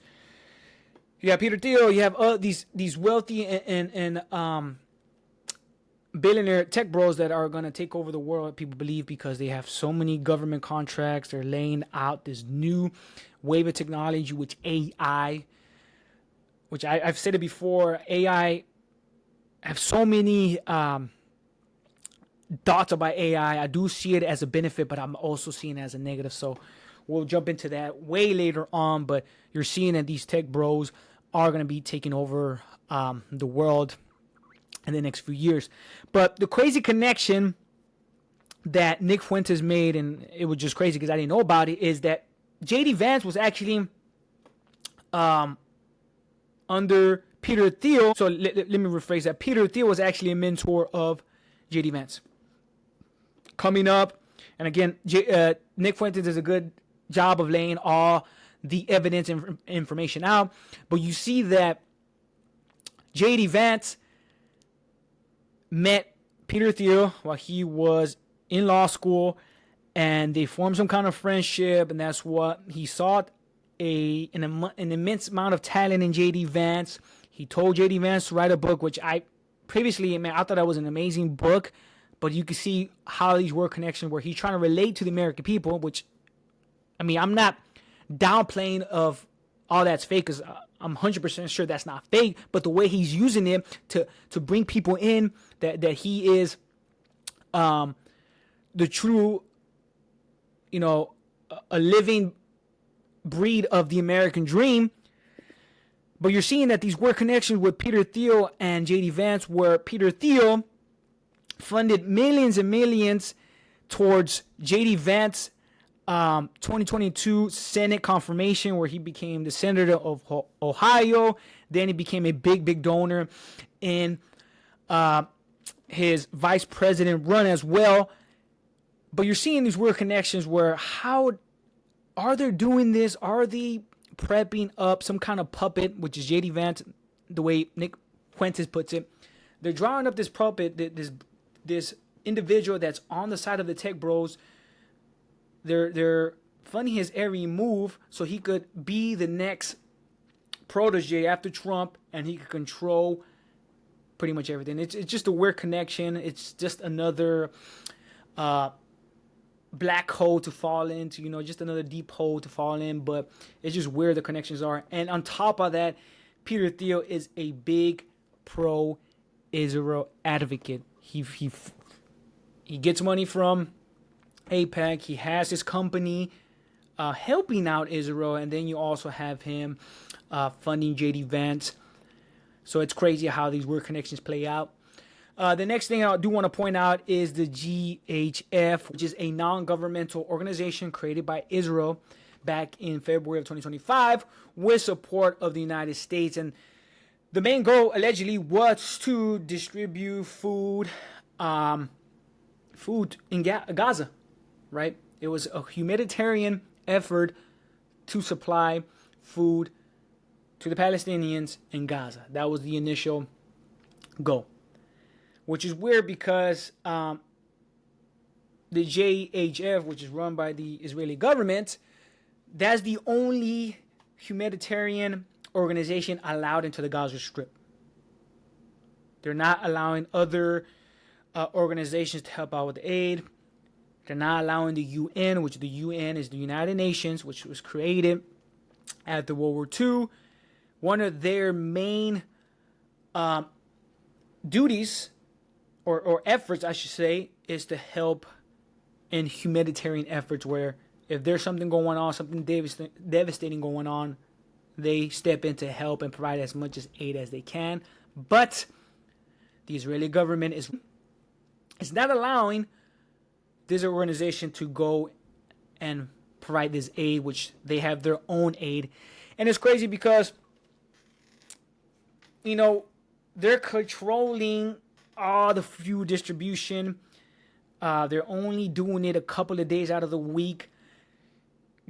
you have Peter Thiel. You have these wealthy and billionaire tech bros that are going to take over the world, people believe, because they have so many government contracts. They're laying out this new wave of technology, which AI, which I've said it before, AI, I have so many thoughts about AI. I do see it as a benefit, but I'm also seeing it as a negative. So we'll jump into that way later on. But you're seeing that these tech bros are going to be taking over the world in the next few years. But the crazy connection that Nick Fuentes made, and it was just crazy because I didn't know about it, is that J.D. Vance was actually under Peter Thiel. So let me rephrase that. Peter Thiel was actually a mentor of J.D. Vance. Coming up, and again, Nick Fuentes does a good job of laying all the evidence and information out. But you see that J.D. Vance met Peter Thiel while he was in law school, and they formed some kind of friendship, and that's what he saw an immense amount of talent in J.D. Vance. He told J.D. Vance to write a book, which I thought that was an amazing book, but you can see how these were connections where he's trying to relate to the American people, which, I mean, I'm not downplaying of all that's fake, because I'm 100% sure that's not fake, but the way he's using it to bring people in, that he is the true, a living breed of the American dream. But you're seeing that these were connections with Peter Thiel and J.D. Vance, where Peter Thiel funded millions and millions towards J.D. Vance 2022 Senate confirmation, where he became the senator of Ohio. Then he became a big donor in his vice president run as well. But you're seeing these weird connections where, how are they doing this? Are they prepping up some kind of puppet, which is J.D. Vance, the way Nick Fuentes puts it? They're drawing up this puppet, this individual that's on the side of the tech bros. They're funding his every move so he could be the next protege after Trump, and he could control pretty much everything. It's just a weird connection. It's just another black hole to fall into, just another deep hole to fall in. But it's just where the connections are. And on top of that, Peter Thiel is a big pro-Israel advocate. He gets money from AIPAC. He has his company helping out Israel, and then you also have him funding JD Vance. So it's crazy how these weird connections play out. The next thing I do want to point out is the GHF, which is a non-governmental organization created by Israel back in February of 2025 with support of the United States. And the main goal allegedly was to distribute food in Gaza, right? It was a humanitarian effort to supply food to the Palestinians in Gaza. That was the initial goal. Which is weird because the JHF, which is run by the Israeli government, that's the only humanitarian organization allowed into the Gaza Strip. They're not allowing other organizations to help out with aid. They're not allowing the UN, which the UN is the United Nations, which was created after World War II. One of their main duties or efforts, I should say, is to help in humanitarian efforts where if there's something going on, something devastating going on, they step in to help and provide as much as aid as they can. But the Israeli government is not allowing this organization to go and provide this aid, which they have their own aid. And it's crazy because, you know, they're controlling all the food distribution. They're only doing it a couple of days out of the week.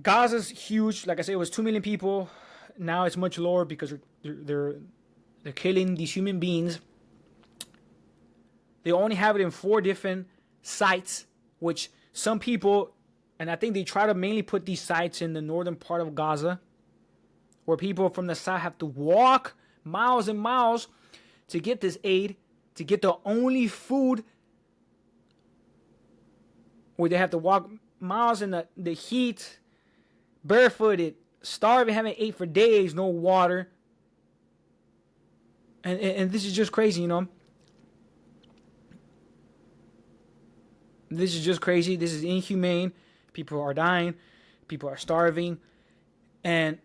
Gaza's huge. Like I said, it was 2 million people. Now it's much lower because they're killing these human beings. They only have it in 4 different sites, which some people, and I think they try to mainly put these sites in the northern part of Gaza, where people from the south have to walk miles and miles to get this aid, to get the only food, where they have to walk miles in the heat, barefooted, starving, haven't ate for days, no water. And this is just crazy, you know. This is just crazy. This is inhumane. People are dying. People are starving. And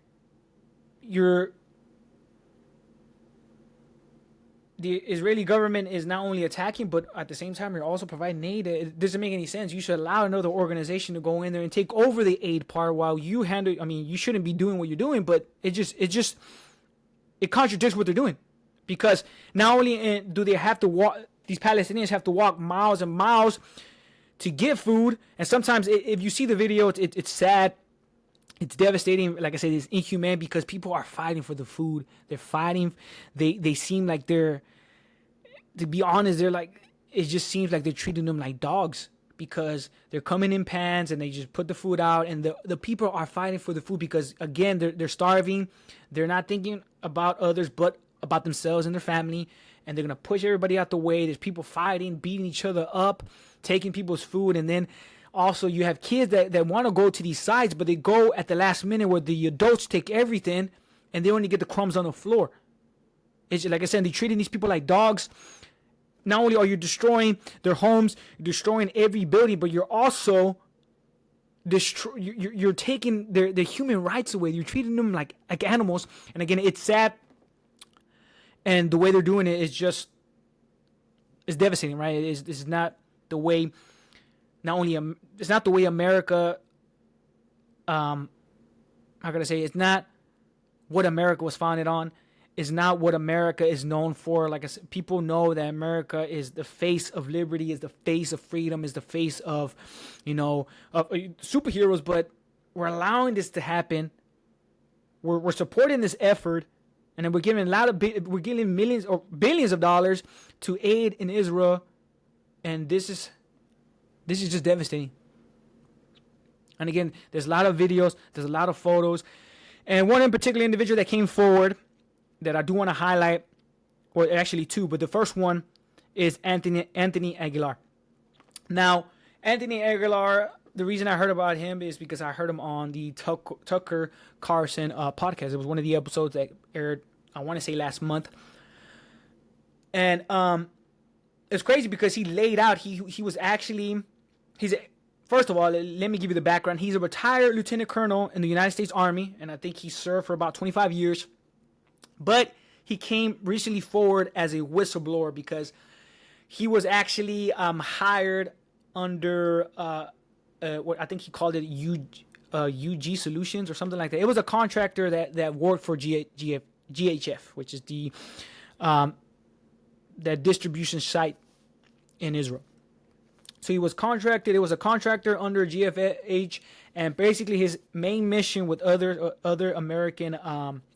the Israeli government is not only attacking, but at the same time, you're also providing aid. It doesn't make any sense. You should allow another organization to go in there and take over the aid part while you handle. I mean, you shouldn't be doing what you're doing, but it contradicts what they're doing, because not only do they have to walk, these Palestinians have to walk miles and miles to get food, and sometimes if you see the video, it's sad. It's devastating. Like I said, it's inhumane because people are fighting for the food. They're fighting. They seem like they're, to be honest, they're like, it just seems like they're treating them like dogs, because they're coming in pans and they just put the food out, and the people are fighting for the food because, again, they're starving. They're not thinking about others but about themselves and their family, and they're going to push everybody out the way. There's people fighting, beating each other up, taking people's food, and then also, you have kids that want to go to these sites, but they go at the last minute where the adults take everything and they only get the crumbs on the floor. It's like I said, they're treating these people like dogs. Not only are you destroying their homes, you're destroying every building, but you're also you're taking their human rights away. You're treating them like animals. And again, it's sad. And the way they're doing it is it's devastating, right? It's not the way. Not only it's not the way America, how can I say, it's not what America was founded on. It's not what America is known for. Like I said, people know that America is the face of liberty, is the face of freedom, is the face of, of superheroes. But we're allowing this to happen. We're supporting this effort, and then we're giving millions or billions of dollars to aid in Israel, and this is just devastating. And again, there's a lot of videos, there's a lot of photos, and one in particular individual that came forward that I do want to highlight, or actually 2, but the first one is Anthony Aguilar. Now, Anthony Aguilar, the reason I heard about him is because I heard him on the Tucker Carlson podcast. It was one of the episodes that aired, I want to say, last month. And it's crazy because he laid out, he's first of all, let me give you the background. He's a retired lieutenant colonel in the United States Army, and I think he served for about 25 years. But he came recently forward as a whistleblower because he was actually hired under what I think he called it UG Solutions or something like that. It was a contractor that worked for GHF, which is the that distribution site in Israel. So he was contracted. It was a contractor under GFH, and basically his main mission with other American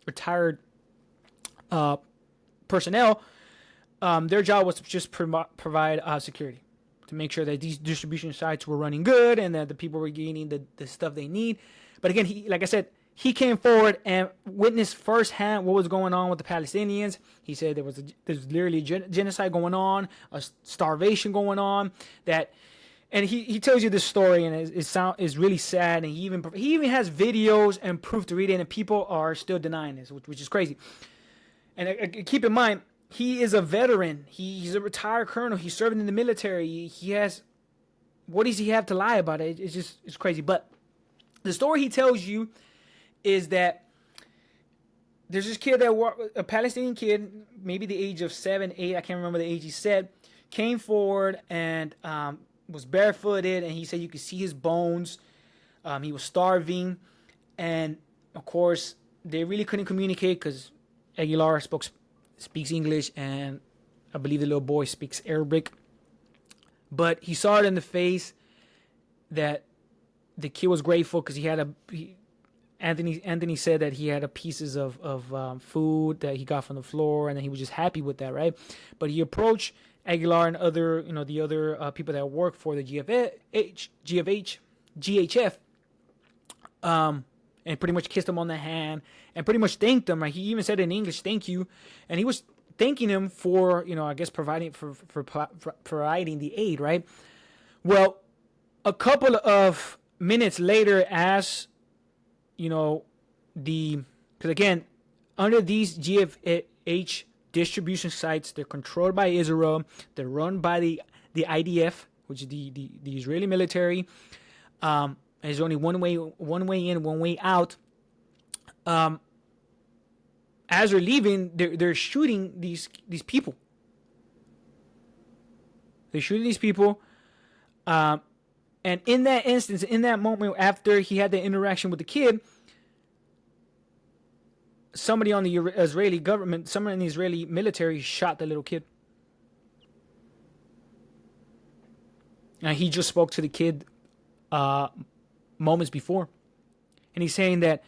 retired personnel, their job was to just provide security, to make sure that these distribution sites were running good and that the people were getting the stuff they need. But again, like I said, he came forward and witnessed firsthand what was going on with the Palestinians. He said there's literally genocide going on, a starvation going on. And he tells you this story, and it's really sad. And he even has videos and proof to read it, and people are still denying this, which is crazy. And keep in mind, he is a veteran. He's a retired colonel. He's serving in the military. He has, what does he have to lie about it? It's crazy. But the story he tells you is that there's this kid a Palestinian kid, maybe the age of 7, 8, I can't remember the age he said, came forward and was barefooted, and he said you could see his bones. He was starving, and of course they really couldn't communicate because Aguilar speaks English, and I believe the little boy speaks Arabic. But he saw it in the face that the kid was grateful because Anthony said that he had pieces of food that he got from the floor, and then he was just happy with that, right? But he approached Aguilar and the other people that work for the GHF, and pretty much kissed him on the hand and pretty much thanked him. Right? He even said in English, "Thank you," and he was thanking him for, I guess providing providing the aid, right? Well, a couple of minutes later, as because again, under these GFH distribution sites, they're controlled by Israel. They're run by the IDF, which is the Israeli military. There's only one way in, one way out. As they're leaving, they're shooting these people. They're shooting these people. And in that instance, in that moment, after he had the interaction with the kid, somebody on the Israeli government, someone in the Israeli military shot the little kid. And he just spoke to the kid moments before. And he's saying that,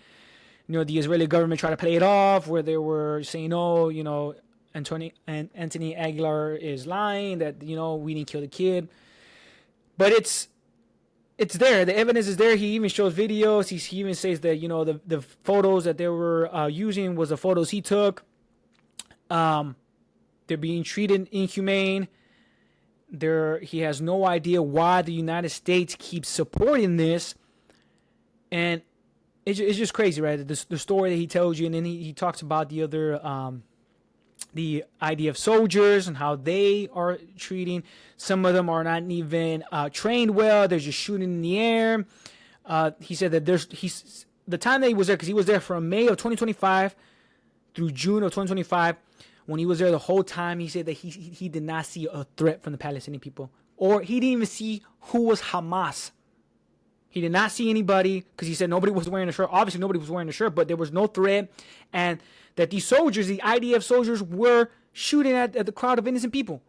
the Israeli government tried to play it off, where they were saying, Anthony Aguilar is lying, that, we didn't kill the kid. But it's there. The evidence is there. He even shows videos. He even says that, the photos that they were using was the photos he took. They're being treated inhumane. He has no idea why the United States keeps supporting this. And it's just crazy, right? The story that he tells you, and then he talks about the other, the IDF soldiers and how they are treating. Some of them are not even trained well. They're just shooting in the air. He said that the time that he was there, because he was there from May of 2025 through June of 2025. When he was there the whole time, he said that he did not see a threat from the Palestinian people, or he didn't even see who was Hamas. He did not see anybody, because he said nobody was wearing a shirt. Obviously, nobody was wearing a shirt, but there was no threat. And that these soldiers, the IDF soldiers, were shooting at the crowd of innocent people.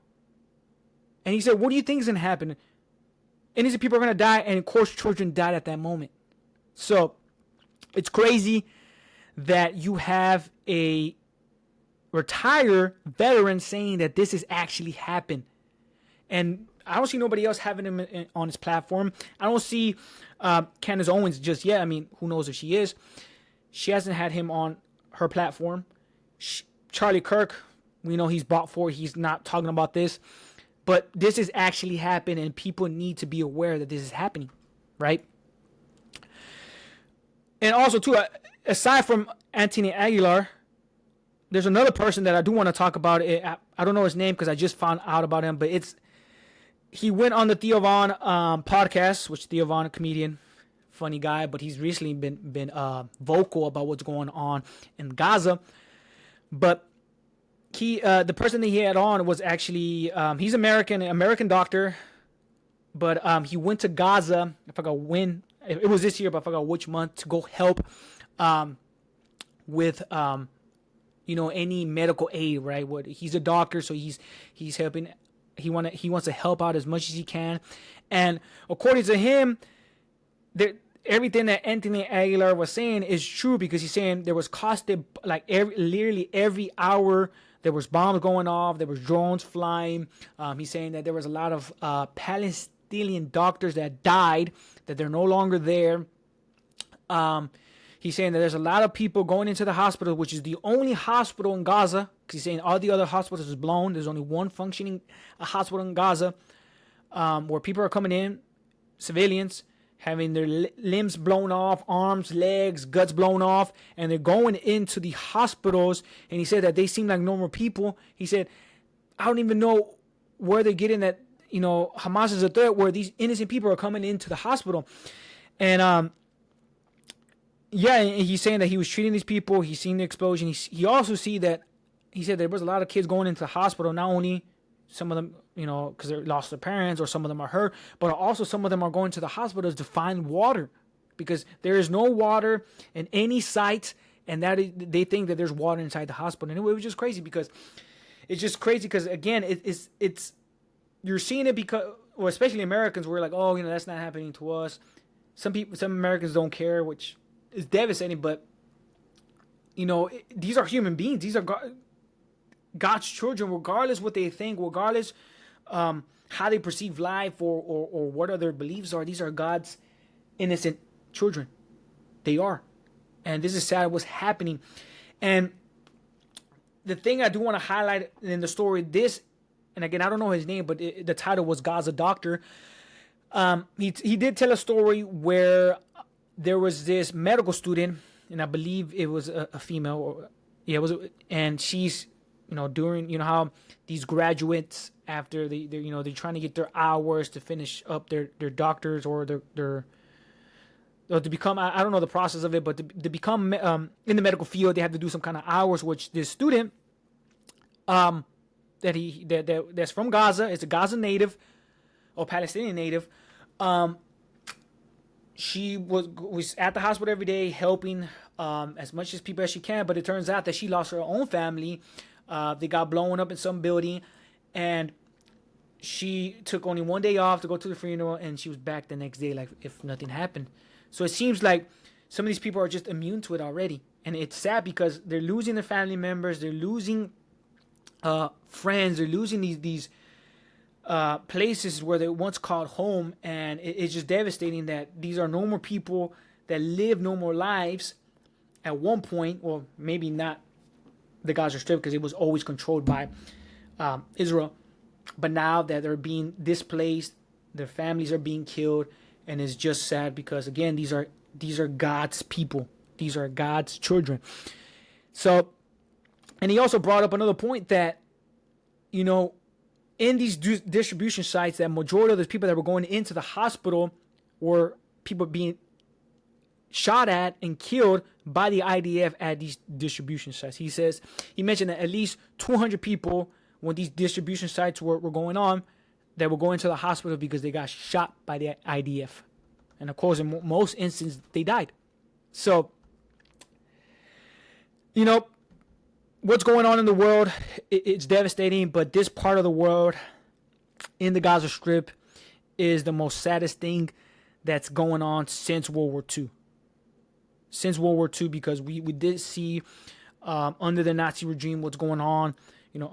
And he said, what do you think is going to happen? Innocent people are going to die, and of course, children died at that moment. So, it's crazy that you have a retired veteran saying that this has actually happened. And I don't see nobody else having him on his platform. I don't see Candace Owens just yet. I mean, who knows if she is. She hasn't had him on her platform. Charlie Kirk, we know he's bought for. He's not talking about this. But this has actually happened, and people need to be aware that this is happening, right? And also, too, aside from Anthony Aguilar, there's another person that I do want to talk about. I don't know his name because I just found out about him, but he went on the Theo Von podcast, which Theo Von, a comedian, funny guy, but he's recently been vocal about what's going on in Gaza. But the person that he had on was actually he's American doctor, but he went to Gaza. I forgot when it was this year, but I forgot which month, to go help with any medical aid. Right? He's a doctor, so he's helping. He wants to help out as much as he can, and according to him, everything that Anthony Aguilar was saying is true, because he's saying there was constant, like literally every hour there was bombs going off, there was drones flying. He's saying that there was a lot of Palestinian doctors that died, that they're no longer there. He's saying that there's a lot of people going into the hospital, which is the only hospital in Gaza, because he's saying all the other hospitals is blown. There's only one functioning hospital in Gaza, where people are coming in, civilians, having their limbs blown off, arms, legs, guts blown off, and they're going into the hospitals. And he said that they seem like normal people. He said, I don't even know where they're getting that, Hamas is a threat, where these innocent people are coming into the hospital. And he's saying that he was treating these people. He's seen the explosion. He also he said there was a lot of kids going into the hospital, not only some of them, because they lost their parents, or some of them are hurt, but also some of them are going to the hospitals to find water, because there is no water in any site, and they think that there's water inside the hospital. And it was just crazy, because again, it's you're seeing it because, well, especially Americans, we're like, oh, that's not happening to us. Some Americans don't care, which is devastating, but these are human beings. These are God's children, regardless what they think, regardless how they perceive life, or what other beliefs are. These are God's innocent children. They are. And this is sad what's happening. And the thing I do want to highlight in the story, and again, I don't know his name, but the title was Gaza Doctor. He did tell a story where there was this medical student, and I believe it was a female. And she's, during, how these graduates, after they're trying to get their hours to finish up their doctors, or their to become, I don't know the process of it, but to become in the medical field, they have to do some kind of hours, which this student, that's from Gaza, is a Gaza native, or Palestinian native, she was at the hospital every day helping as much as people as she can, but it turns out that she lost her own family. They got blown up in some building, and she took only one day off to go to the funeral, and she was back the next day like if nothing happened. So it seems like some of these people are just immune to it already, and it's sad because they're losing their family members, they're losing friends, they're losing these places where they once called home, and it's just devastating that these are normal people that live normal lives at one point, or maybe not the Gaza Strip, because it was always controlled by Israel, but now that they're being displaced, their families are being killed, and it's just sad because, again, these are God's people, these are God's children. So, and he also brought up another point that, in these distribution sites, that majority of the people that were going into the hospital were people being shot at and killed by the IDF at these distribution sites. He mentioned that at least 200 people, when these distribution sites were going on, that were going to the hospital because they got shot by the IDF. And of course, in most instances, they died. So, what's going on in the world, it's devastating, but this part of the world in the Gaza Strip is the most saddest thing that's going on since World War II. Since World War II, because we did see under the Nazi regime what's going on,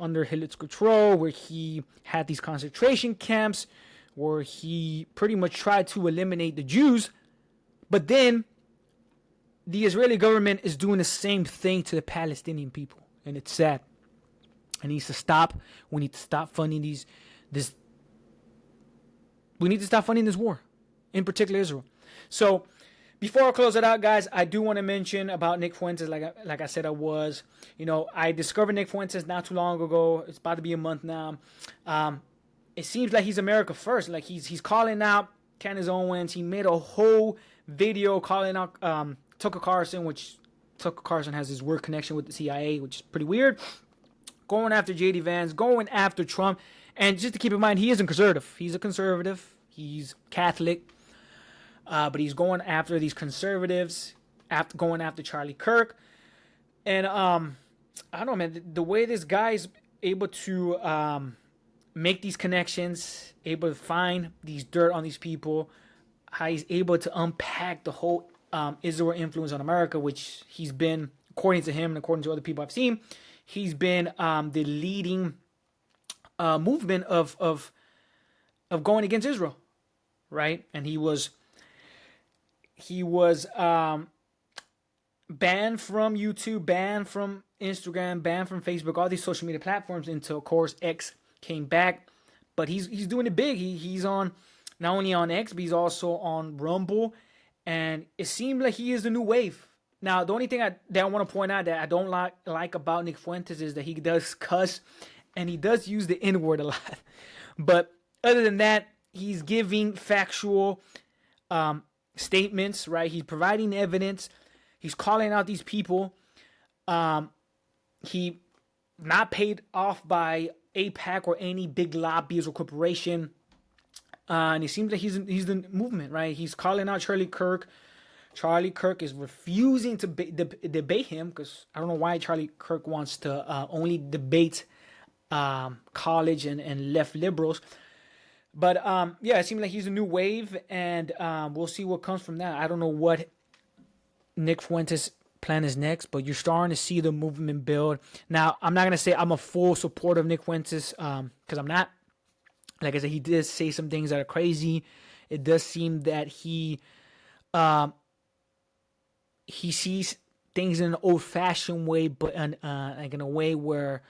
under Hitler's control, where he had these concentration camps, where he pretty much tried to eliminate the Jews. But then the Israeli government is doing the same thing to the Palestinian people. And it's sad. It needs to stop. We need to stop funding we need to stop funding this war, in particular Israel. So before I close it out, guys, I do want to mention about Nick Fuentes. Like I said, I discovered Nick Fuentes not too long ago. It's about to be a month now. it seems like he's America first. Like he's calling out Candace Owens. He made a whole video calling out Tucker Carlson, which Tucker Carlson has this weird connection with the CIA, which is pretty weird. Going after J.D. Vance, going after Trump. And just to keep in mind, he isn't conservative. He's a conservative. He's Catholic. But he's going after these conservatives, going after Charlie Kirk. And I don't know, man, the way this guy's able to make these connections, able to find these dirt on these people, how he's able to unpack the whole Israel influence on America, which he's been, according to him and according to other people I've seen, he's been the leading movement of going against Israel, right? And he was banned from YouTube, banned from Instagram, banned from Facebook, all these social media platforms until, of course, X came back. But he's doing it big. He's on, not only on X, but he's also on Rumble. And it seemed like he is the new wave. Now, the only thing that I want to point out that I don't like about Nick Fuentes is that he does cuss and he does use the N-word a lot. But other than that, he's giving factual statements, right? He's providing evidence. He's calling out these people. He not paid off by AIPAC or any big lobbyist or corporation. And it seems like he's the movement, right? He's calling out Charlie Kirk. Charlie Kirk is refusing to debate him because I don't know why Charlie Kirk wants to only debate college and left liberals. But yeah, it seems like he's a new wave, and we'll see what comes from that. I don't know what Nick Fuentes' plan is next, but you're starting to see the movement build. Now, I'm not going to say I'm a full supporter of Nick Fuentes because I'm not. Like I said, he did say some things that are crazy. It does seem that he sees things in an old-fashioned way, but like in a way where,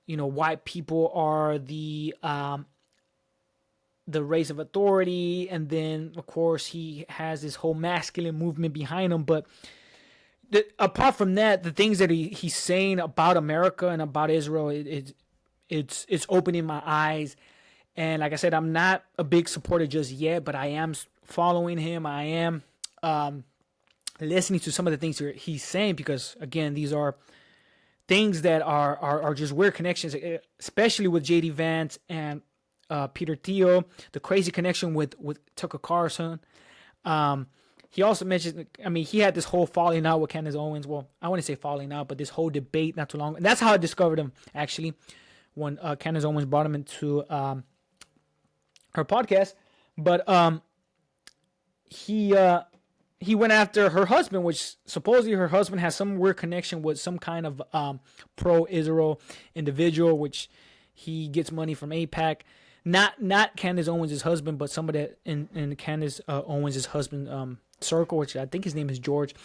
you know, white people are the race of authority, and then of course he has this whole masculine movement behind him. But apart from that, the things that he's saying about America and about Israel, it's opening my eyes. And like I said, I'm not a big supporter just yet, but I am following him. I am listening to some of the things he's saying because, again, these are things that are just weird connections, especially with J.D. Vance and Peter Thiel, the crazy connection with Tucker Carlson. He also mentioned, I mean, he had this whole falling out with Candace Owens. Well, I wouldn't say falling out, but this whole debate not too long. And that's how I discovered him, actually, when Candace Owens brought him into her podcast. But he went after her husband, which supposedly her husband has some weird connection with some kind of pro-Israel individual, which he gets money from AIPAC. Not Candace Owens' husband, but somebody in Candace Owens' husband circle, which I think his name is George.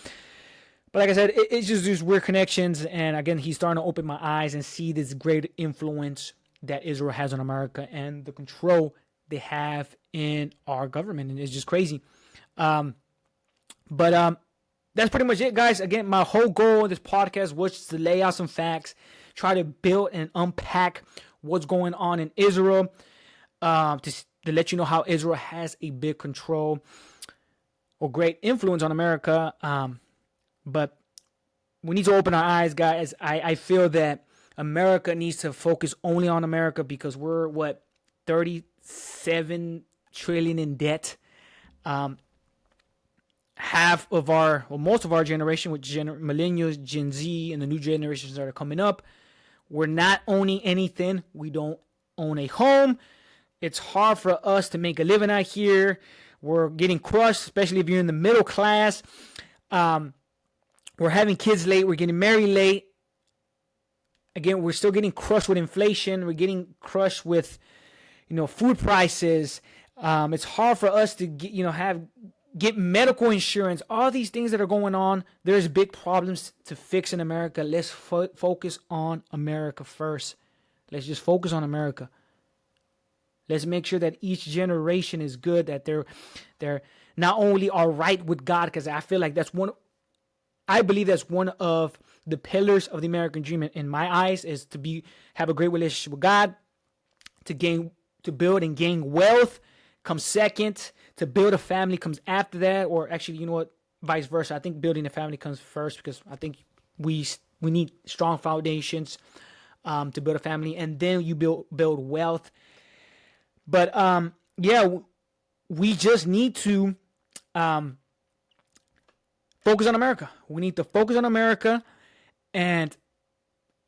But like I said, it's just these weird connections. And again, he's starting to open my eyes and see this great influence that Israel has on America and the control they have in our government. And it's just crazy. But that's pretty much it, guys. Again, my whole goal of this podcast was to lay out some facts, try to build and unpack what's going on in Israel, to let you know how Israel has a big control or great influence on America. But we need to open our eyes, guys. I feel that America needs to focus only on America because we're, 37 trillion in debt. Half of most of our generation, which millennials, Gen Z, and the new generations that are coming up, we're not owning anything. We don't own a home. It's hard for us to make a living out here. We're getting crushed, especially if you're in the middle class. We're having kids late. We're getting married late. Again, we're still getting crushed with inflation. We're getting crushed with, food prices. It's hard for us to get medical insurance. All these things that are going on, there's big problems to fix in America. Let's focus on America first. Let's just focus on America. Let's make sure that each generation is good, that they're not only are right with God, because I feel like I believe that's one of the pillars of the American dream in my eyes, is to have a great relationship with God, to gain to build and gain wealth comes second. To build a family comes after that. Or actually, you know what? Vice versa. I think building a family comes first, because I think we need strong foundations to build a family, and then you build wealth. But yeah, we just need to focus on America. We need to focus on America, and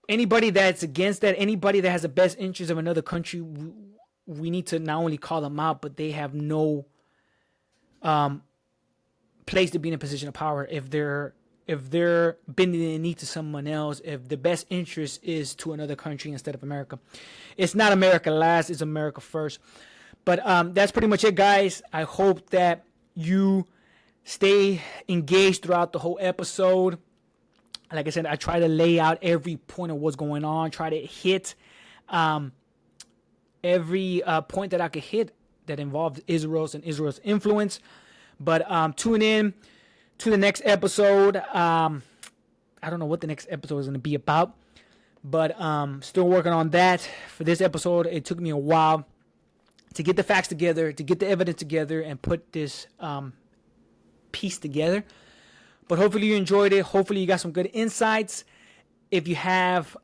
anybody that's against that, anybody that has the best interest of another country, we need to not only call them out, but they have no place to be in a position of power if they're bending the knee to someone else, if the best interest is to another country instead of America. It's not America last, it's America first. But that's pretty much it, guys. I hope that you stay engaged throughout the whole episode. Like I said, I try to lay out every point of what's going on, try to hit every point that I could hit that involves Israel's influence. But tune in to the next episode. I don't know what the next episode is going to be about, but still working on that. For this episode, it took me a while to get the facts together, to get the evidence together, and put this piece together. But hopefully you enjoyed it. Hopefully you got some good insights. If you have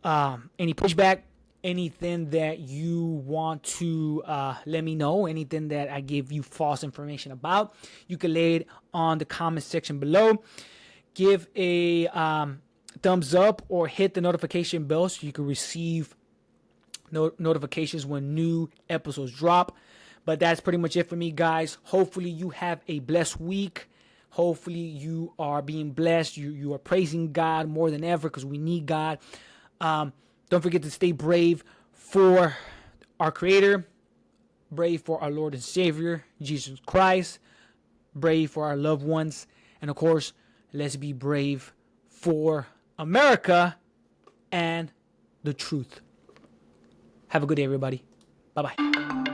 any pushback, anything that you want to let me know, anything that I gave you false information about, you can lay it on the comment section below. Give a thumbs up or hit the notification bell so you can receive notifications when new episodes drop. But that's pretty much it for me, guys. Hopefully you have a blessed week. Hopefully you are being blessed. You are praising God more than ever, because we need God. Don't forget to stay brave for our Creator, brave for our Lord and Savior, Jesus Christ, brave for our loved ones, and of course, let's be brave for America and the truth. Have a good day, everybody. Bye-bye.